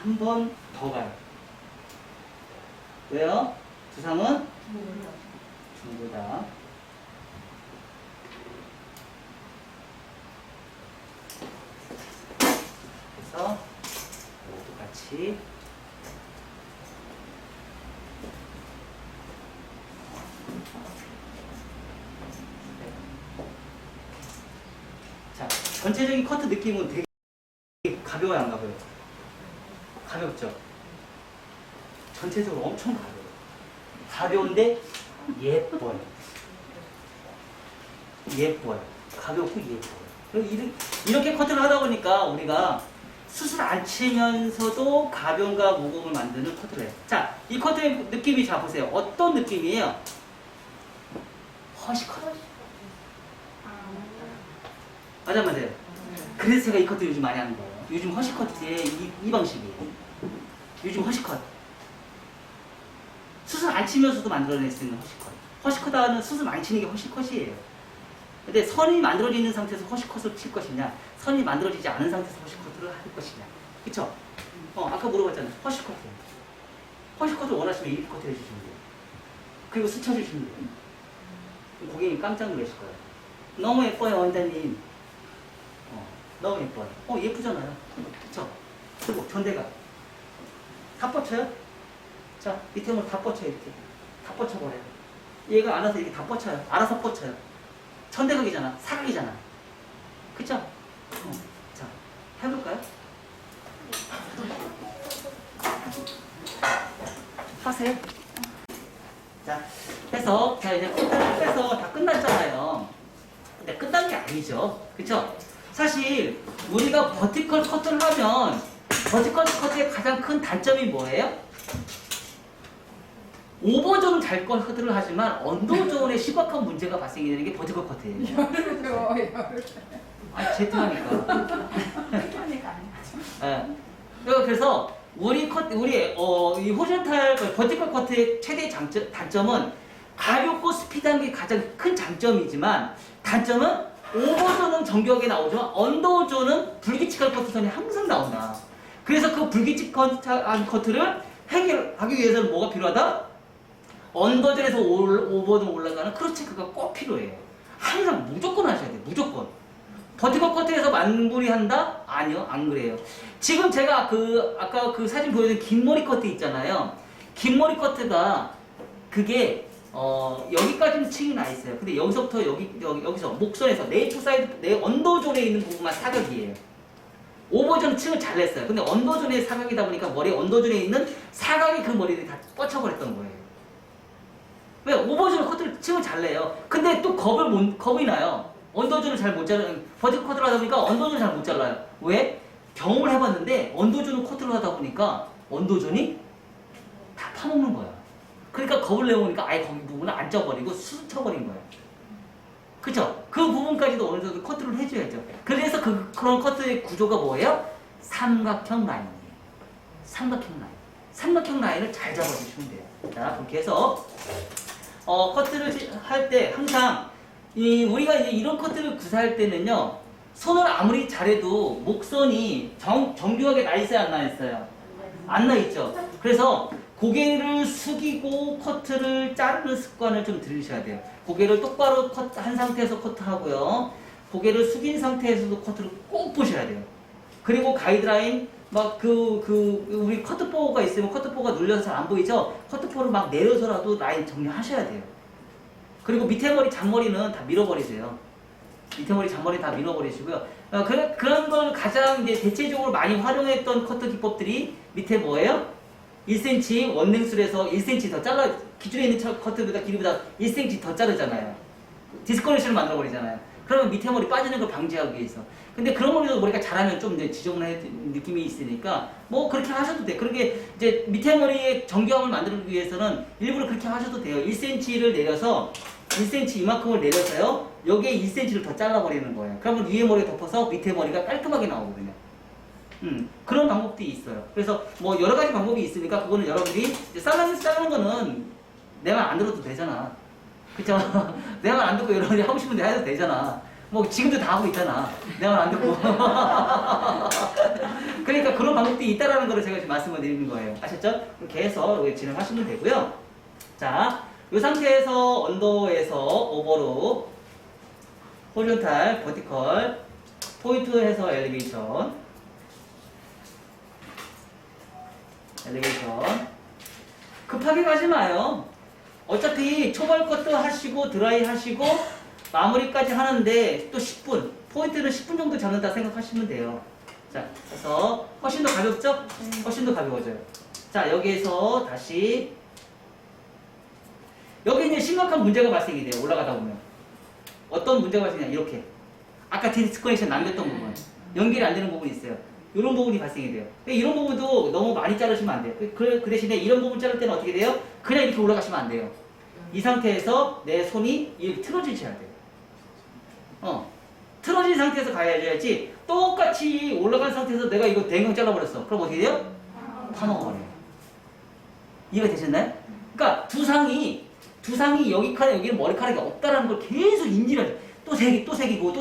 한 번 더 가요. 왜요? 두상은 중보다. 그래서 이것도 같이 자, 전체적인 커트 느낌은 되게 가벼워요, 안 가벼워요? 가볍죠? 전체적으로 엄청 가벼워요. 가벼운데 예뻐요. 예뻐요. 가볍고 예뻐요. 그리고 이렇게 커트를 하다 보니까 우리가 수술 안 치면서도 가벼움과 무거움을 만드는 커트를 해요. 자, 이 커트의 느낌이 자 보세요. 어떤 느낌이에요? 허시컷. 맞아요. 그래서 제가 이 커트 요즘 많이 하는 거예요. 요즘 허시컷의 이 방식이에요. 요즘 허시컷. 수술 안 치면서도 만들어낼 수 있는 허시컷. 허시컷하는 수술 많이 치는 게 허시컷이에요. 근데 선이 만들어져 있는 상태에서 허시컷을 칠 것이냐, 선이 만들어지지 않은 상태에서 허시컷을 할 것이냐. 그쵸? 아까 물어봤잖아요. 허시컷. 허시컷을 원하시면 이리컷 해주시면 돼요. 그리고 스쳐주시면 돼요. 고객님 깜짝 놀라실 거예요. 너무 예뻐요, 원장님. 너무 예뻐요. 예쁘잖아요. 그쵸? 그리고 전대가 다 뻗쳐요? 자, 밑에 뭐 다 뻗쳐요, 이렇게. 다 뻗쳐버려요. 얘가 알아서 이렇게 다 뻗쳐요. 알아서 뻗쳐요. 천대각이잖아. 사각이잖아. 그쵸? 자, 해볼까요? 하세요. 자, 해서, 자, 이제 커트를 해서 다 끝났잖아요. 근데 끝난 게 아니죠. 그쵸? 사실, 우리가 버티컬 커트를 하면, 버티컬 커트의 가장 큰 단점이 뭐예요? 오버존 잘 커트를 하지만 언더존에 심각한 문제가 발생이 되는 게 버티컬 커트예요. 아, 제트하니까. 그래서 우리 이 호리존탈 버티컬 커트의 최대 단점은 가볍고 스피드한 게 가장 큰 장점이지만 단점은 오버존은 정교하게 나오지만 언더존은 불규칙한 커트선이 항상 나온다. 그래서 그 불규칙한 커트를 해결하기 위해서는 뭐가 필요하다? 언더존에서 오버존 올라가는 크로스 체크가 꼭 필요해요. 항상 무조건 하셔야 돼요. 무조건. 버티컬 커트에서 만무리한다? 아니요, 안 그래요. 지금 제가 아까 그 사진 보여준 긴 머리 커트 있잖아요. 긴 머리 커트가 그게 여기까지는 층이 나 있어요. 근데 여기서부터 여기서 목선에서 내 투사이드 내 언더존에 있는 부분만 사각이에요. 오버존은 층을 잘 냈어요. 근데 언더존에 사각이다 보니까 머리 언더존에 있는 사각이 그 머리를 다 뻗쳐버렸던 거예요. 왜? 오버존은 커트를 층을 잘 내요. 근데 또 겁이 나요. 언더존을 잘 못 자르는, 버티컬 커트를 하다 보니까 언더존을 잘 못 잘라요. 왜? 경험을 해봤는데 언더존을 커트를 하다 보니까 언더존이 다 파먹는 거야. 그러니까 겁을 내보니까 아예 거기 부분을 안 쪄버리고 스쳐버린 거예요. 그쵸? 그 부분까지도 어느 정도 커트를 해줘야죠. 그래서 그런 커트의 구조가 뭐예요? 삼각형 라인이에요. 삼각형 라인. 삼각형 라인을 잘 잡아주시면 돼요. 자, 그렇게 해서 커트를 할 때 항상 우리가 이제 이런 커트를 구사할 때는요, 손을 아무리 잘해도 목선이 정교하게 나 있어요, 안 나 있어요? 안 나 있죠. 그래서 고개를 숙이고 커트를 자르는 습관을 좀 들이셔야 돼요. 고개를 똑바로 한 상태에서 커트하고요. 고개를 숙인 상태에서도 커트를 꼭 보셔야 돼요. 그리고 가이드라인 우리 커트포가 있으면 커트포가 눌려서 잘 안 보이죠? 커트포를 막 내려서라도 라인 정리하셔야 돼요. 그리고 밑에 머리, 잔머리는 다 밀어버리세요. 밑에 머리, 잔머리 다 밀어버리시고요. 그런 걸 가장 이제 대체적으로 많이 활용했던 커트 기법들이 밑에 뭐예요? 1cm 원랭술에서 1cm 더 잘라, 기존에 있는 커트보다 길이보다 1cm 더 자르잖아요. 디스커네이션을 만들어버리잖아요. 그러면 밑에 머리 빠지는 걸 방지하기 위해서. 근데 그런 머리도 머리가 자라면 좀 이제 지저분한 느낌이 있으니까 뭐 그렇게 하셔도 돼. 그렇게 이제 밑에 머리의 정교함을 만들기 위해서는 일부러 그렇게 하셔도 돼요. 1cm를 내려서 1cm 이만큼을 내려서요. 여기에 1cm를 더 잘라버리는 거예요. 그러면 위에 머리에 덮어서 밑에 머리가 깔끔하게 나오거든요. 그런 방법도 있어요. 그래서 뭐 여러 가지 방법이 있으니까 그거는 여러분들이 자르는 거는 내 말 안 들어도 되잖아. 그쵸? 내 말 안 듣고 여러분이 하고 싶은 데 해도 되잖아. 뭐 지금도 다 하고 있잖아. 내 말 안 듣고. 그러니까 그런 방법도 있다라는 거를 제가 지금 말씀을 드리는 거예요. 아셨죠? 그렇게 해서 진행하시면 되고요. 자, 이 상태에서 언더에서 오버로 호리존탈, 버티컬, 포인트에서 엘리베이션. 엘리베이션. 급하게 가지 마요. 어차피 초벌 컷도 하시고 드라이 하시고 마무리까지 하는데 또 10분. 포인트는 10분 정도 잡는다 생각하시면 돼요. 자, 그래서 훨씬 더 가볍죠? 훨씬 더 가벼워져요. 자, 여기에서 다시 여기 이제 심각한 문제가 발생이 돼요. 올라가다 보면. 어떤 문제가 발생이냐, 이렇게. 아까 디스커넥션 남겼던 부분. 연결이 안 되는 부분이 있어요. 이런 부분이 발생이 돼요. 이런 부분도 너무 많이 자르시면 안 돼요. 그 대신에 이런 부분 자를 때는 어떻게 돼요? 그냥 이렇게 올라가시면 안 돼요. 이 상태에서 내 손이 이렇게 틀어지셔야 돼요. 틀어진 상태에서 가야지. 똑같이 올라간 상태에서 내가 이거 대강 잘라버렸어. 그럼 어떻게 돼요? 파먹어버려요. 이해가 되셨나요? 그러니까 두상이 여기는 머리카락이 없다라는 걸 계속 인지를 하죠. 또 새기고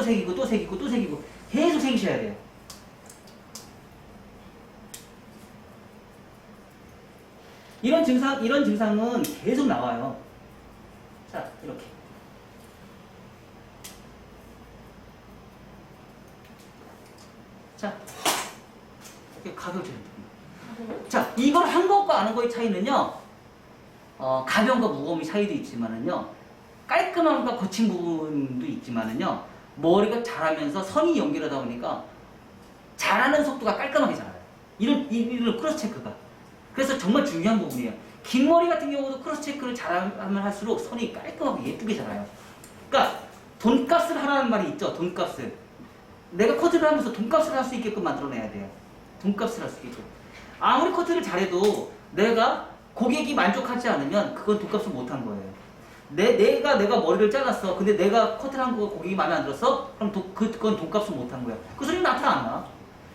계속 새기셔야 돼요. 이런 증상은 계속 나와요. 자, 이렇게. 자, 이렇게 가벼워져요. 자, 이걸 한 것과 안 한 거의 차이는요, 가벼움과 무거움의 차이도 있지만은요, 깔끔함과 거친 부분도 있지만은요, 머리가 자라면서 선이 연결하다 보니까 자라는 속도가 깔끔하게 자라요. 이런 크로스 체크가. 그래서 정말 중요한 부분이에요. 긴 머리 같은 경우도 크로스 체크를 잘하면 할수록 선이 깔끔하고 예쁘게 자라요. 그러니까 돈값을 하라는 말이 있죠. 돈값을. 내가 커트를 하면서 돈값을 할 수 있게끔 만들어내야 돼요. 돈값을 할 수 있게끔. 아무리 커트를 잘해도 내가 고객이 만족하지 않으면 그건 돈값을 못한 거예요. 내가 머리를 잘랐어. 근데 내가 커트를 한 거 고객이 마음에 안 들었어? 그럼 그건 돈값을 못한 거야. 그 소리는 나한테 안 나.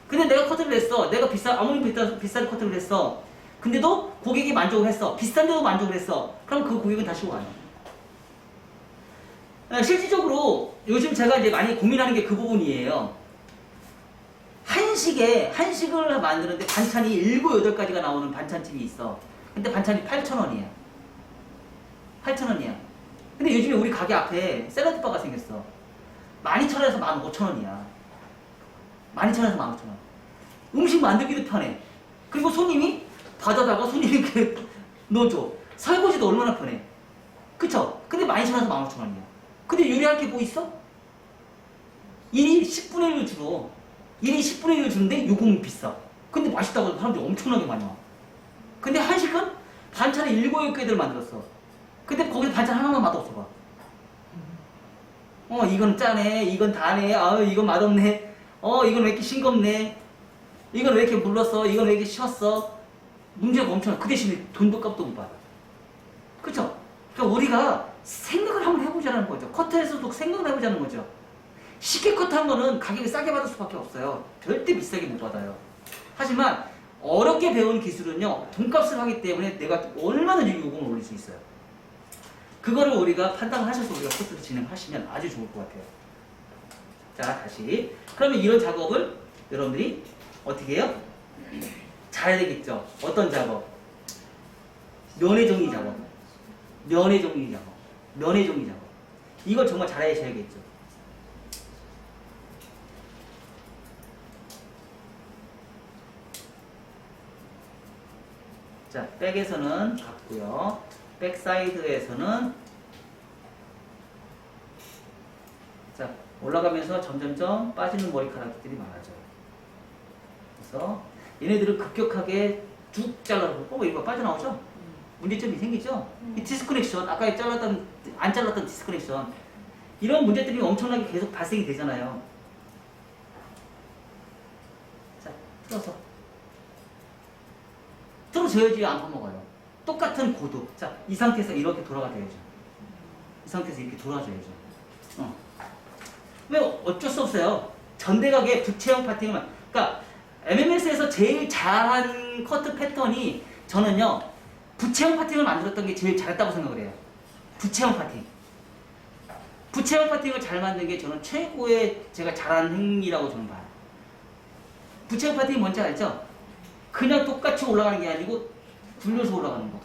근데 내가 커트를 했어. 내가 아무리 비싼 커트를 했어. 근데도 고객이 만족을 했어. 비싼데도 만족을 했어. 그럼 그 고객은 다시 와요. 실질적으로 요즘 제가 이제 많이 고민하는 게 그 부분이에요. 한식을 만드는데 반찬이 7, 8가지가 나오는 반찬집이 있어. 근데 반찬이 8,000원이야. 8,000원이야. 근데 요즘에 우리 가게 앞에 샐러드바가 생겼어. 12,000원에서 15,000원이야. 12,000원에서 15,000원. 음식 만들기도 편해. 그리고 손님이 받아다가 손님이 넣어줘. 설거지도 얼마나 편해. 그쵸? 근데 12,000원에서 15,000원이야. 근데 요리할 게 뭐 있어? 1이 10분의 1을 줄어. 1이 10분의 1을 주는데 요금이 비싸. 근데 맛있다고 사람들이 엄청나게 많이 와. 근데 한식은 반찬을 7, 8개를 만들었어. 근데 거기서 반찬 하나만 맛없어 봐. 이건 짜네. 이건 다네. 이건 맛없네. 이건 왜 이렇게 싱겁네. 이건 왜 이렇게 물렀어. 이건 왜 이렇게 쉬었어. 문제가 엄청나. 그 대신에 돈도 값도 못 받아. 그쵸? 그러니까 우리가 생각을 한번 해보자는 거죠. 커트에서도 생각을 해보자는 거죠. 쉽게 커트한 거는 가격이 싸게 받을 수밖에 없어요. 절대 비싸게 못 받아요. 하지만 어렵게 배운 기술은요, 돈값을 하기 때문에 내가 얼마든지 요금을 올릴 수 있어요. 그거를 우리가 판단을 하셔서 우리가 커트를 진행하시면 아주 좋을 것 같아요. 자, 다시. 그러면 이런 작업을 여러분들이 어떻게 해요? 잘해야 되겠죠. 어떤 작업? 면의 정리 작업. 면의 정리 작업. 면의 정리 작업. 이걸 정말 잘하셔야겠죠. 자, 백에서는 같고요. 백 사이드에서는 자, 올라가면서 점점점 빠지는 머리카락들이 많아져요. 그래서 얘네들을 급격하게 쭉 잘라보고 이거 빠져나오죠? 문제점이 생기죠? 이 디스커넥션, 아까 안 잘랐던 디스커넥션, 이런 문제들이 엄청나게 계속 발생이 되잖아요. 자, 틀어줘야지 안 퍼먹어요. 똑같은 고도. 자, 이 상태에서 이렇게 돌아가줘야죠. 이 상태에서 이렇게 돌아줘야죠. 왜 어쩔 수 없어요. 전대각의 부채형 파팅을, 그러니까 MMS에서 제일 잘한 커트 패턴이 저는요, 부채형 파팅을 만들었던 게 제일 잘했다고 생각을 해요. 부채형 파팅. 부채형 파팅을 잘 만든 게 저는 최고의 제가 잘한 행위라고 저는 봐요. 부채형 파팅이 뭔지 알죠? 그냥 똑같이 올라가는 게 아니고 굴려서 올라가는 거.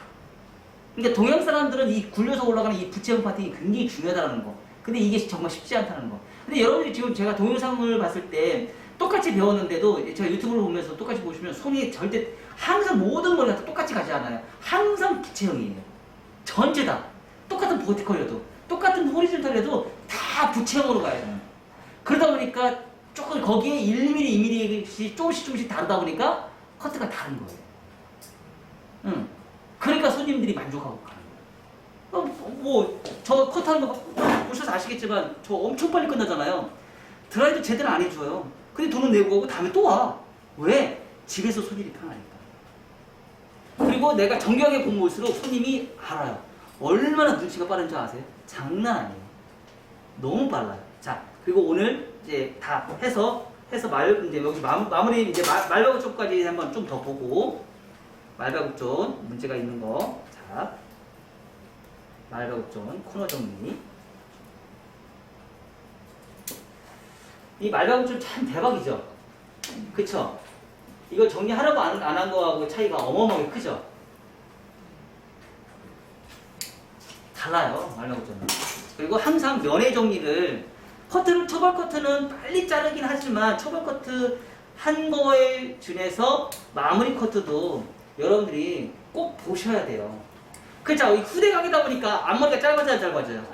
그러니까 동양 사람들은 이 굴려서 올라가는 이 부채형 파팅이 굉장히 중요하다는 거. 근데 이게 정말 쉽지 않다는 거. 근데 여러분들이 지금 제가 동영상을 봤을 때 똑같이 배웠는데도 제가 유튜브를 보면서 똑같이 보시면 손이 절대 항상 모든 머리가 다 똑같이 가지 않아요. 항상 부채형이에요. 전체 다. 똑같은 버티컬이어도 똑같은 호리존탈에도 다 부채형으로 가야 돼요. 그러다 보니까 조금 거기에 1mm, 2mm씩 조금씩 다르다 보니까 커트가 다른 거예요. 응. 그러니까 손님들이 만족하고 가는 거예요. 저 커트하는 거 보셔서 아시겠지만 저 엄청 빨리 끝나잖아요. 드라이도 제대로 안 해줘요. 근데 돈은 내고 가고 다음에 또 와. 왜? 집에서 손님이 편하니까. 그리고 내가 정교하게 본 모습으로 손님이 알아요. 얼마나 눈치가 빠른지 아세요? 장난 아니에요. 너무 빨라요. 자, 그리고 오늘 이제 다 해서 이제 여기 마무리 이제 말바구 쪽까지 한번 좀 더 보고 말바구 쪽 문제가 있는 거. 자, 말바구 쪽 코너 정리. 이 말바구 쪽 참 대박이죠. 그쵸? 이거 정리하라고 안 한 거하고 차이가 어마어마하게 크죠? 달라요, 말바구 쪽은. 그리고 항상 면의 정리를 초벌 커트는 빨리 자르긴 하지만 초벌 커트 한 거에 준해서 마무리 커트도 여러분들이 꼭 보셔야 돼요. 그렇죠? 후대 각이다 보니까 앞머리가 짧아져요?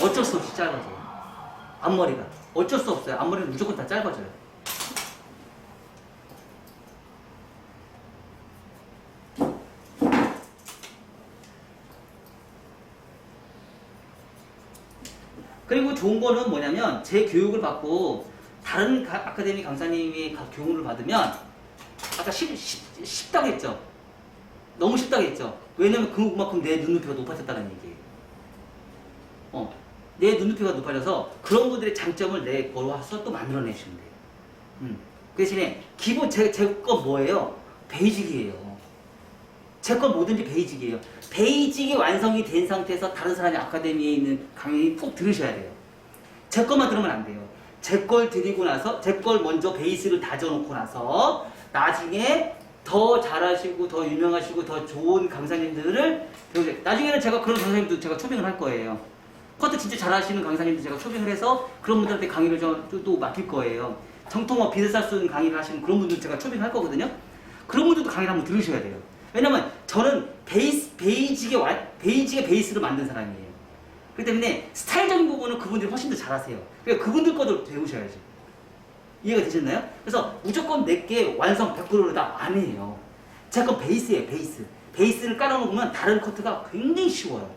어쩔 수 없이 짧아져요. 앞머리가. 어쩔 수 없어요. 앞머리는 무조건 다 짧아져요. 그리고 좋은 거는 뭐냐면 제 교육을 받고 다른 아카데미 강사님이 교육을 받으면 아까 쉽다고 했죠? 너무 쉽다고 했죠? 왜냐면 그만큼 내 눈높이가 높아졌다는 얘기예요. 내 눈높이가 높아져서 그런 분들의 장점을 내 걸어와서 또 만들어내시면 돼요. 그 대신에 기본 제 건 뭐예요? 베이직이에요. 제 건 뭐든지 베이직이에요. 베이직이 완성이 된 상태에서 다른 사람이 아카데미에 있는 강의 꼭 들으셔야 돼요. 제 것만 들으면 안 돼요. 제 걸 드리고 나서 제 걸 먼저 베이스를 다져놓고 나서 나중에 더 잘하시고 더 유명하시고 더 좋은 강사님들을 배우세요. 나중에는 제가 그런 강사님도 제가 초빙을 할 거예요. 커트 진짜 잘하시는 강사님들 제가 초빙을 해서 그런 분들한테 강의를 또 맡길 거예요. 정통업 비슷할 수 있는 강의를 하시는 그런 분들 제가 초빙할 거거든요. 그런 분들도 강의를 한번 들으셔야 돼요. 왜냐면 저는 베이직의 베이스를 만든 사람이에요. 그렇기 때문에 스타일적인 부분은 그분들이 훨씬 더 잘하세요. 그러니까 그분들 거도 배우셔야지. 이해가 되셨나요? 그래서 무조건 내게 완성 100%를 다 안 해요. 제 건 베이스예요, 베이스. 베이스를 깔아놓으면 다른 커트가 굉장히 쉬워요.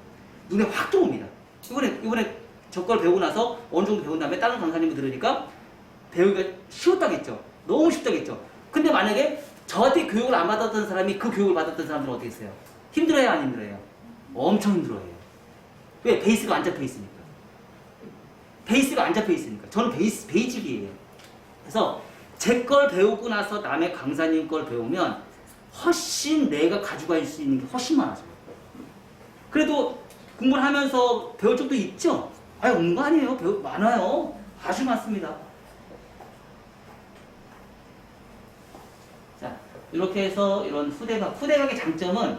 눈에 확 들어옵니다. 이번에 저 걸 배우고 나서 어느 정도 배운 다음에 다른 강사님을 들으니까 배우기가 쉬웠다겠죠. 너무 쉽다겠죠. 근데 만약에 저한테 교육을 안 받았던 사람이 그 교육을 받았던 사람들은 어떻게 했어요? 힘들어요, 안 힘들어요? 엄청 힘들어요. 왜? 베이스가 안 잡혀 있으니까. 베이스가 안 잡혀 있으니까. 저는 베이직이에요. 그래서 제 걸 배우고 나서 남의 강사님 걸 배우면 훨씬 내가 가져갈 수 있는 게 훨씬 많아져요. 그래도 공부를 하면서 배울 적도 있죠? 아니, 없는 거 아니에요. 많아요. 아주 많습니다. 자, 이렇게 해서 이런 후대각의 장점은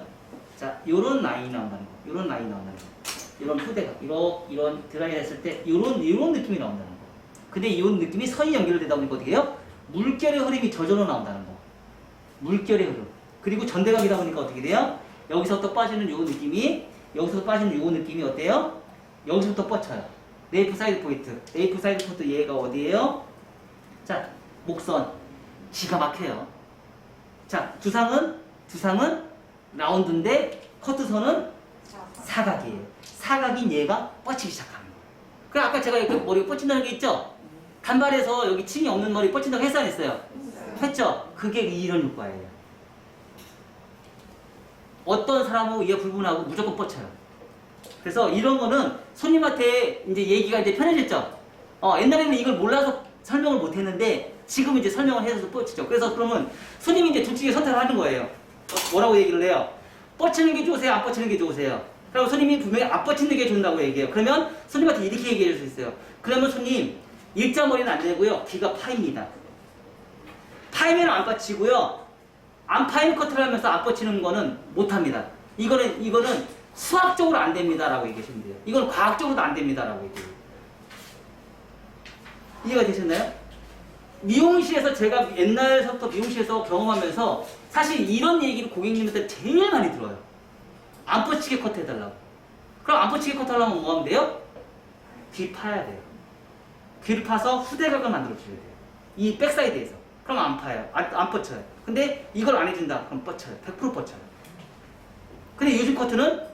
자, 요런 라인이 나온다는 거. 요런 라인이 나온다는 거. 이런 후대각. 이런 드라이 했을 때 요런 느낌이 나온다는 거. 근데 이 느낌이 선이 연결되다 보니까 어떻게 해요? 물결의 흐름이 저절로 나온다는 거. 물결의 흐름. 그리고 전대각이다 보니까 어떻게 돼요? 여기서부터 빠지는 요 느낌이 여기서 빠지는 요 느낌이 어때요? 여기서부터 뻗쳐요. 네이프 사이드 포인트. 네이프 사이드 포인트 얘가 어디예요? 자, 목선. 기가 막혀요. 자, 두상은 라운드인데 커트선은 사각이에요. 사각인 얘가 뻗치기 시작하는 거예요. 그럼 아까 제가 이렇게 머리가 뻗친다는 게 있죠? 단발에서 여기 층이 없는 머리 뻗친다고 했어요, 안 했어요? 했죠? 그게 이런 효과예요. 어떤 사람하고 이해 불분하고 무조건 뻗쳐요. 그래서 이런 거는 손님한테 이제 얘기가 이제 편해졌죠? 옛날에는 이걸 몰라서 설명을 못 했는데 지금 이제 설명을 해서 뻗치죠. 그래서 그러면 손님이 이제 둘 중에 선택을 하는 거예요. 뭐라고 얘기를 해요? 뻗치는 게 좋으세요? 안 뻗치는 게 좋으세요? 그럼 손님이 분명히 안 뻗치는 게 좋다고 얘기해요. 그러면 손님한테 이렇게 얘기해 줄 수 있어요. 그러면 손님, 일자머리는 안 되고요. 귀가 파입니다. 파이면 안 뻗치고요. 안 파인 커트를 하면서 안 뻗치는 거는 못 합니다. 이거는 수학적으로 안 됩니다라고 얘기하시면 돼요. 이건 과학적으로도 안 됩니다라고 얘기해요. 이해가 되셨나요? 미용실에서 제가 옛날부터 미용실에서 경험하면서 사실 이런 얘기를 고객님한테 제일 많이 들어요. 안 뻗치게 커트 해달라고. 그럼 안 뻗치게 커트 하려면 뭐 하면 돼요? 귀 파야 돼요. 귀를 파서 후대각을 만들어줘야 돼요. 이 백사이드에서. 그럼 안 파요. 안 뻗쳐요. 근데 이걸 안 해준다. 그럼 뻗쳐요. 100% 뻗쳐요. 근데 요즘 커트는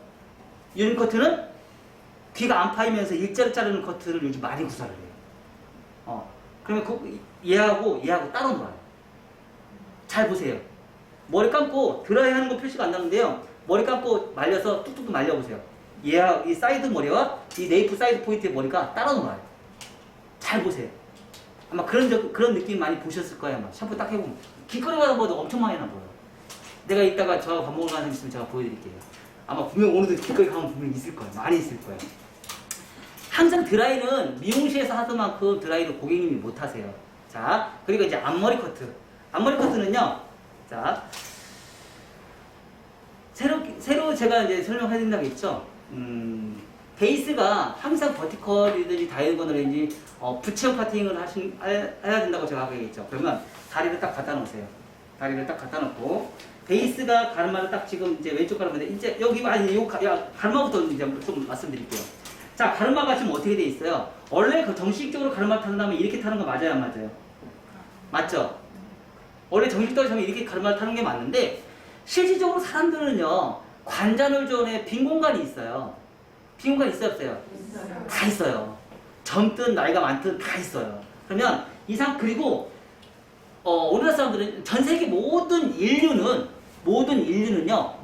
귀가 안 파이면서 일자로 자르는 커트를 요즘 많이 구사를 해요. 그러면 얘하고 따로 놀아요. 잘 보세요. 머리 감고 드라이 하는 거 표시가 안 나는데요. 머리 감고 말려서 뚝뚝 말려보세요. 얘와 이 사이드 머리와 이 네이프 사이드 포인트의 머리가 따로 놀아요. 잘 보세요. 아마 그런 느낌 많이 보셨을 거예요. 아마 샴푸 딱 해보면 길거리가다 보도 엄청 많이 나 보여요. 내가 이따가 저하고 밥 먹으러 가는 데 있으면 제가 보여드릴게요. 아마 분명 오늘도 길거리 가면 분명 있을 거예요. 많이 있을 거예요. 항상 드라이는 미용실에서 하던 만큼 드라이를 고객님이 못 하세요. 자, 그리고 이제 앞머리 커트. 앞머리 커트는요, 자, 새로 제가 이제 설명해드린다고 했죠. 베이스가 항상 버티컬이든지 다이어건이든지 부채형 파팅을 해야 된다고 제가 하고 얘기했죠. 그러면 다리를 딱 갖다 놓으세요. 다리를 딱 갖다 놓고 베이스가 가르마를 딱 지금 이제 왼쪽 가르마인데 이제 여기 가르마부터 이제 좀 말씀드릴게요. 자, 가르마가 지금 어떻게 돼 있어요? 원래 그 정식적으로 가르마 타는 다음에 이렇게 타는 거 맞아요, 안 맞아요? 맞죠? 원래 정식적으로 타면 이렇게 가르마를 타는 게 맞는데 실질적으로 사람들은요 관자놀 존에 빈 공간이 있어요. 빈 공간 있어요, 없어요? 있어요. 다 있어요. 젊든 나이가 많든 다 있어요. 그러면 그리고 우리나라 사람들은 전 세계 모든 인류는요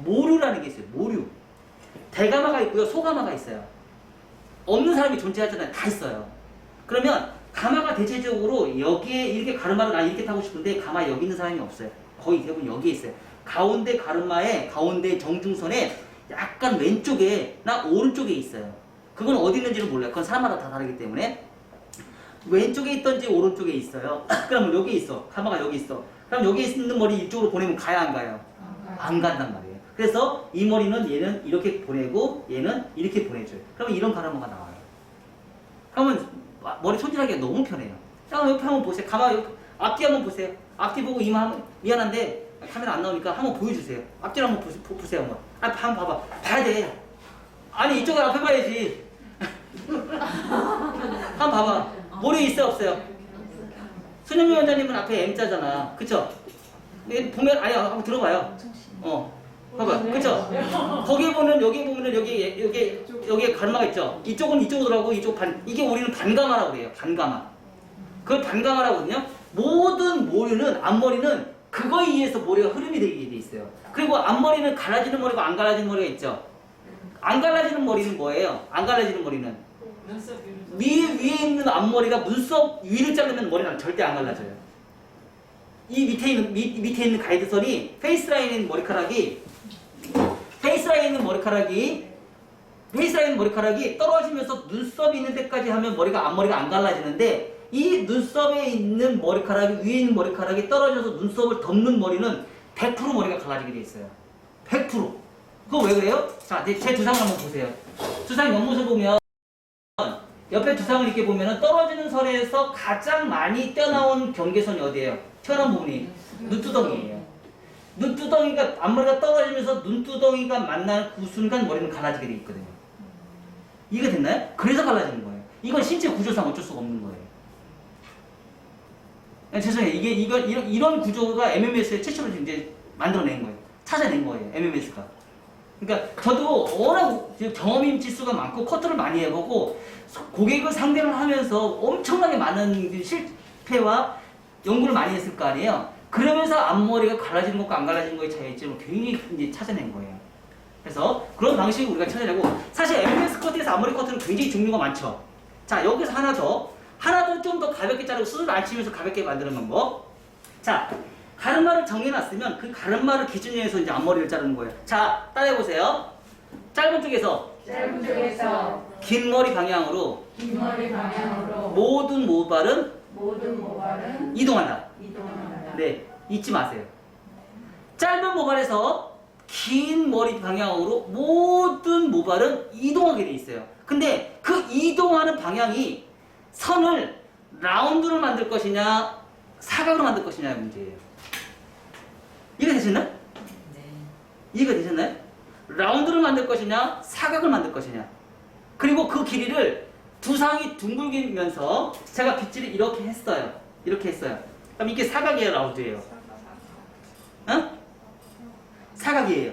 모류라는 게 있어요. 모류. 대가마가 있고요, 소가마가 있어요. 없는 사람이 존재하잖아요. 다 있어요. 그러면 가마가 대체적으로 여기에 이렇게 가르마를 나 이렇게 타고 싶은데 가마 여기 있는 사람이 없어요. 거의 대부분 여기에 있어요. 가운데 가르마의 가운데 정중선에 약간 왼쪽에나 오른쪽에 있어요. 그건 어디 있는지는 몰라요. 그건 사람마다 다 다르기 때문에 왼쪽에 있던지 오른쪽에 있어요. 그러면 여기 있어. 가마가 여기 있어. 그럼 여기 있는 머리 이쪽으로 보내면 가야 안 가요? 안 간단 말이에요. 그래서 이 머리는 얘는 이렇게 보내고 얘는 이렇게 보내줘요. 그러면 이런 가르마가 나와요. 그러면 머리 손질하기가 너무 편해요. 자, 옆에 한번 보세요. 가마 옆 앞뒤 한번 보세요. 앞뒤 보고 이마 한번 미안한데 카메라 안 나오니까 한번 보여주세요. 앞뒤를 한번 보세요. 한번. 한번 봐봐. 봐야 돼. 아니 이쪽을 앞에 봐야지. 한번 봐봐. 머리 있어요, 없어요? 손현미 원장님은 앞에 M자잖아. 그쵸? 보면 한번 들어봐요. 봐봐. 그쵸? 거기에 보면 여기 보면은 여기에 가르마가 있죠? 이쪽은 이쪽으로 하고 이쪽 이게 우리는 반가마라고 그래요. 반가마. 그걸 반가마라고 하거든요. 모든 모류는 앞머리는 그거에 의해서 머리가 흐름이 되게 돼 있어요. 그리고 앞머리는 갈라지는 머리가 안 갈라지는 머리가 있죠. 안 갈라지는 머리는 뭐예요? 안 갈라지는 머리는 위에 있는 앞머리가 눈썹 위를 자르면 머리는 절대 안 갈라져요. 이 밑에 있는 가이드선이 페이스라인에 있는 머리카락이 떨어지면서 눈썹이 있는 데까지 하면 앞머리가 안 갈라지는데 이 눈썹에 있는 머리카락이 위에 있는 머리카락이 떨어져서 눈썹을 덮는 머리는 100% 머리가 갈라지게 돼 있어요. 100%. 그거 왜 그래요? 자, 제 두상을 한번 보세요. 두상 옆모습 보면 옆에 두상을 이렇게 보면은 떨어지는 선에서 가장 많이 떼어나온 경계선이 어디예요? 튀어나온 부분이 눈두덩이에요. 눈두덩이가 앞머리가 떨어지면서 눈두덩이가 만나는 그 순간 머리는 갈라지게 돼 있거든요. 이게 됐나요? 그래서 갈라지는 거예요. 이건 신체 구조상 어쩔 수가 없는 거예요. 죄송해요. 이런 구조가 MMS의 최초로 이제 만들어낸 거예요. 찾아낸 거예요. MMS가. 그러니까 저도 워낙 경험임 지수가 많고 커트를 많이 해보고 고객을 상대를 하면서 엄청나게 많은 실패와 연구를 많이 했을 거 아니에요. 그러면서 앞머리가 갈라지는 것과 안 갈라지는 것의 차이점을 굉장히 이제 찾아낸 거예요. 그래서 그런 방식을 우리가 찾아내고 사실 MMS 커트에서 앞머리 커트는 굉장히 종류가 많죠. 자, 여기서 하나 더 좀 더 가볍게 자르고 수술 안 치면서 가볍게 만드는 방법. 자, 가르마를 정해놨으면 그 가르마를 기준으로 해서 이제 앞머리를 자르는 거예요. 자, 따라해보세요. 짧은 쪽에서 긴 머리 방향으로 모든 모발은 이동한다. 네, 잊지 마세요. 짧은 모발에서 긴 머리 방향으로 모든 모발은 이동하게 돼 있어요. 근데 그 이동하는 방향이 선을 라운드를 만들 것이냐 사각으로 만들 것이냐의 문제예요. 이해가 되셨나요? 이해가 되셨나요? 라운드를 만들 것이냐, 사각을 만들 것이냐. 그리고 그 길이를 두상이 둥글기면서 제가 빗질을 이렇게 했어요. 이렇게 했어요. 그럼 이게 사각이에요, 라운드예요? 응? 사각이에요.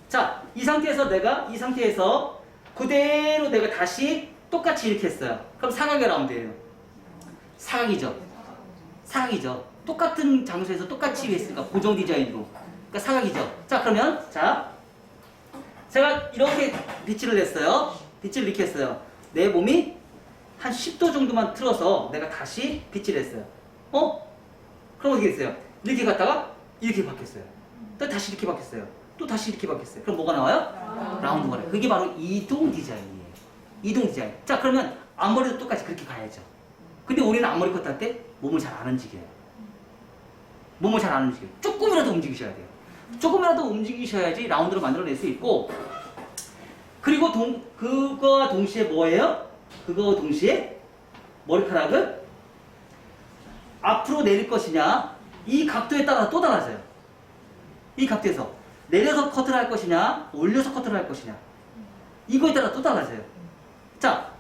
자, 이 상태에서 그대로 내가 다시 똑같이 이렇게 했어요. 그럼 사각의 라운드예요. 사각이죠. 사각이죠. 똑같은 장소에서 똑같이 했으니까 고정 디자인으로. 그러니까 사각이죠. 자, 그러면 자, 제가 이렇게 빗질을 했어요. 빗질을 이렇게 했어요. 내 몸이 한 10도 정도만 틀어서 내가 다시 빗질을 했어요. 그럼 어떻게 됐어요? 이렇게 갔다가 이렇게 바뀌었어요. 또 다시 이렇게 바뀌었어요. 또 다시 이렇게 바뀌었어요. 그럼 뭐가 나와요? 라운드가 나와요. 그게 바로 이동 디자인이에요. 이동 디자인. 자, 그러면 앞머리도 똑같이 그렇게 가야죠. 근데 우리는 앞머리 컷 할 때 몸을 잘 안 움직여요. 몸을 잘 안 움직여요. 조금이라도 움직이셔야 돼요. 조금이라도 움직이셔야지 라운드로 만들어낼 수 있고, 그리고 그거와 동시에 뭐예요? 그거와 동시에 머리카락을 앞으로 내릴 것이냐, 이 각도에 따라 또 달라져요. 이 각도에서 내려서 커트를 할 것이냐, 올려서 커트를 할 것이냐, 이거에 따라 또 달라져요. 자,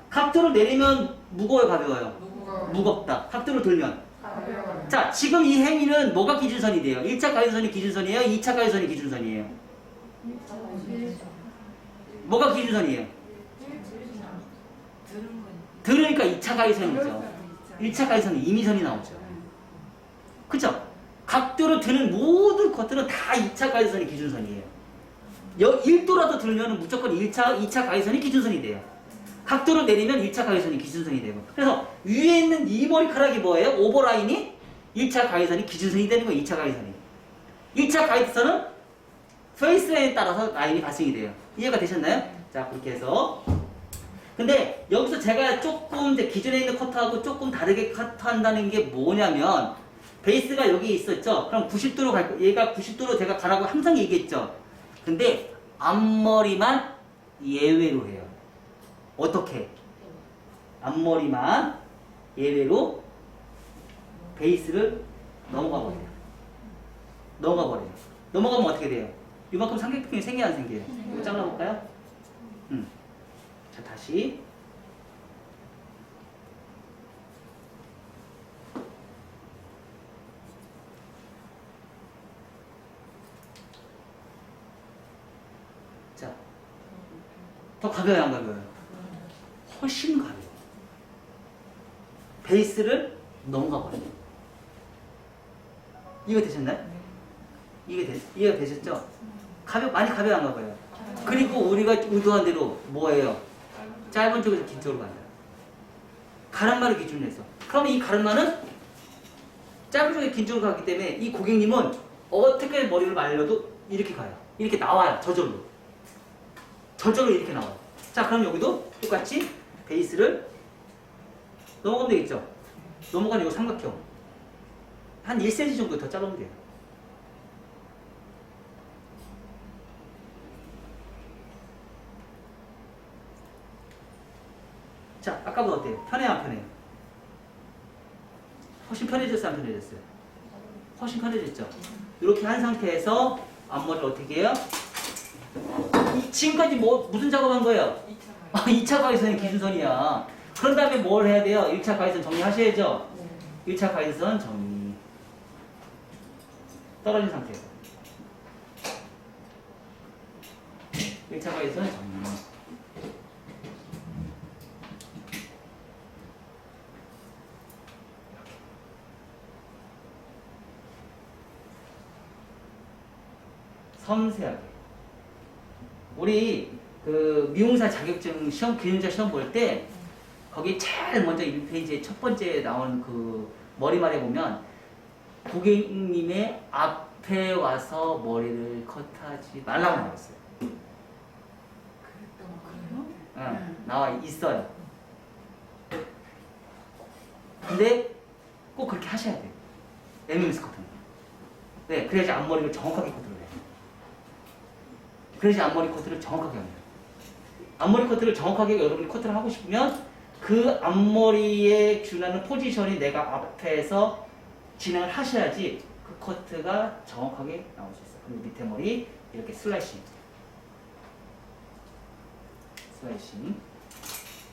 각도를 내리면 무거워요, 가벼워요? 무겁다. 각도를 들면. 자, 지금 이 행위는 뭐가 기준선이 돼요? 1차 가위선이 기준선이에요? 2차 가위선이 기준선이에요? 뭐가 기준선이에요? 들으니까 2차 가위선이죠. 1차 가위선은 임의선이 나오죠. 그쵸? 각도를 드는 모든 것들은 다 2차 가위선이 기준선이에요. 1도라도 들면 무조건 2차 가위선이 기준선이 돼요. 각도를 내리면 1차 가위선이 기준선이 되고. 그래서 위에 있는 이 머리카락이 뭐예요? 오버라인이 1차 가위선이 기준선이 되는 거예요. 2차 가위선이. 1차 가위선은 페이스라인에 따라서 라인이 발생이 돼요. 이해가 되셨나요? 자, 그렇게 해서. 근데 여기서 제가 조금 이제 기존에 있는 커트하고 조금 다르게 커트한다는 게 뭐냐면, 베이스가 여기 있었죠? 그럼 90도로 갈 거, 얘가 90도로 제가 가라고 항상 얘기했죠? 근데 앞머리만 예외로 해요. 어떻게? 앞머리만 예외로 베이스를 넘어가 버려요. 넘어가면 어떻게 돼요? 이만큼 삼각형이 생겨요, 안 생겨요? 이거 잘라볼까요? 자, 다시. 자, 더 가벼워요, 안 가벼워요? 훨씬 가벼워. 베이스를 넘어가 버려요. 이해가 되셨나요? 이해가 되셨죠? 많이 가벼워, 안 가벼워요? 그리고 우리가 의도한 대로 뭐예요? 짧은 쪽에서 긴 쪽으로 간다. 가르마를 기준으로 해서. 그러면 이 가르마는 짧은 쪽에 긴 쪽으로 가기 때문에 이 고객님은 어떻게 머리를 말려도 이렇게 가요. 이렇게 나와요. 저절로 이렇게 나와요. 자, 그럼 여기도 똑같이 베이스를 넘어가면 되겠죠? 넘어가는 이 삼각형 한 1cm 정도 더 자르면 돼요. 자, 아까보다 어때요? 편해요, 안 편해요? 훨씬 편해졌어요, 안 편해졌어요? 훨씬 편해졌죠? 이렇게 한 상태에서 앞머리를 어떻게 해요? 지금까지 무슨 작업한 거예요? 2차 가위선이 기준선이야. 그런 다음에 뭘 해야 돼요? 1차 가위선 정리하셔야죠? 1차 가위선 정리. 떨어진 상태에서. 1차 가위선 정리. 섬세하게. 우리 그 미용사 자격증 시험, 기능자 시험 볼 때 거기 제일 먼저 1페이지에 첫 번째 나오는 그 머리말에 보면 고객님의 앞에 와서 머리를 컷하지 말라고 나와 있어요. 응, 나와 있어요. 근데 꼭 그렇게 하셔야 돼요. MMS 커트는. 네, 그래야지 앞머리를 정확하게 커트를 해요. 그래야지 앞머리 커트를 정확하게 합니다. 앞머리 커트를 정확하게 여러분이 커트를 하고 싶으면 그 앞머리에 준하는 포지션이 내가 앞에서 진행을 하셔야지 그 커트가 정확하게 나올 수 있어요. 그리고 밑에 머리 이렇게 슬라이싱. 슬라이싱.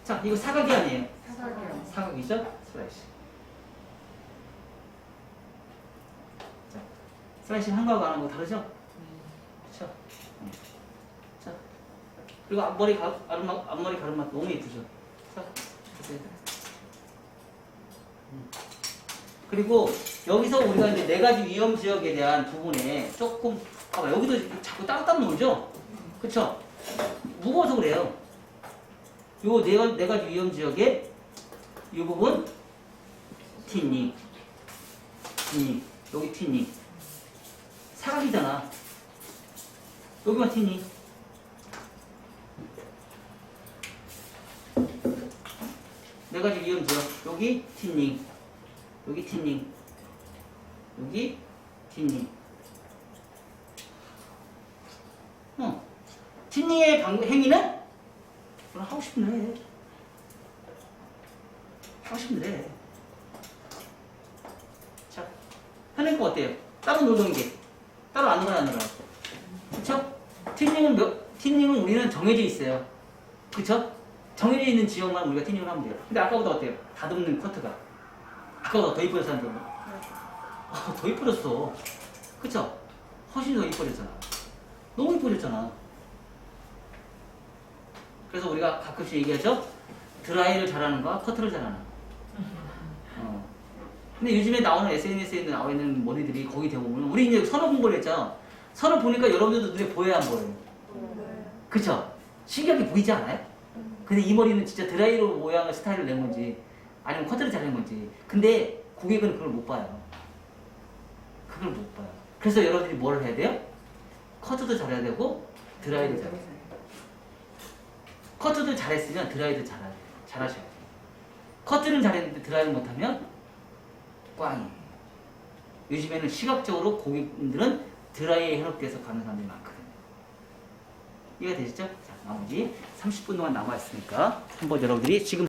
자, 이거 사각이 아니에요. 사각이요. 사각이죠? 슬라이싱. 자, 슬라이싱 한 거하고 안 한 거 다르죠? 그렇죠? 자, 그리고 앞머리 가르마 너무 예쁘죠? 자, 보세요. 그리고 여기서 우리가 이제 네 가지 위험 지역에 대한 부분에 조금 봐봐, 여기도 자꾸 따로따로 놀죠? 그쵸? 무거워서 그래요. 요 네 가지 위험 지역에 이 부분 티닝, 여기 티닝, 사각이잖아. 여기만 티닝. 네 가지 위험 지역. 여기 티닝, 여기 티닝, 여기 티닝. 티닝의 행위는 그럼 하고 싶네. 하고 싶네. 자, 하는 거 어때요? 따로 노는 게 따로 안 놀아 안 놀아. 그쵸? 티닝은 우리는 정해져 있어요. 그쵸? 정해져 있는 지역만 우리가 티닝을 하면 돼요. 근데 아까보다 어때요? 다듬는 커트가 아까보다 더 이뻐졌어 안 더? 더 이뻐졌어. 그쵸? 훨씬 더 이뻐졌잖아. 너무 이뻐졌잖아. 그래서 우리가 가끔씩 얘기하죠? 드라이를 잘하는 거와 커트를 잘하는 거. 근데 요즘에 나오는 SNS에 나와 있는 머리들이 거기 대부분 우리 이제 서로 공부를 했죠. 서로 보니까 여러분들도 눈에 보여야 안 보여요. 그쵸? 신기하게 보이지 않아요? 근데 이 머리는 진짜 드라이로 모양을 스타일을 낸 건지 아니면 커트를 잘한 건지. 근데 고객은 그걸 못 봐요. 그걸 못 봐요. 그래서 여러분들이 뭘 해야 돼요? 커트도 잘해야 되고 드라이도 잘해야 돼요. 커트도 잘했으면 드라이도 잘하셔야 돼요. 커트는 잘했는데 드라이를 못하면 꽝이에요. 요즘에는 시각적으로 고객님들은 드라이에 현혹돼서 가는 사람들이 많거든요. 이해가 되시죠? 자, 나머지 30분 동안 남아있으니까 한번 여러분들이 지금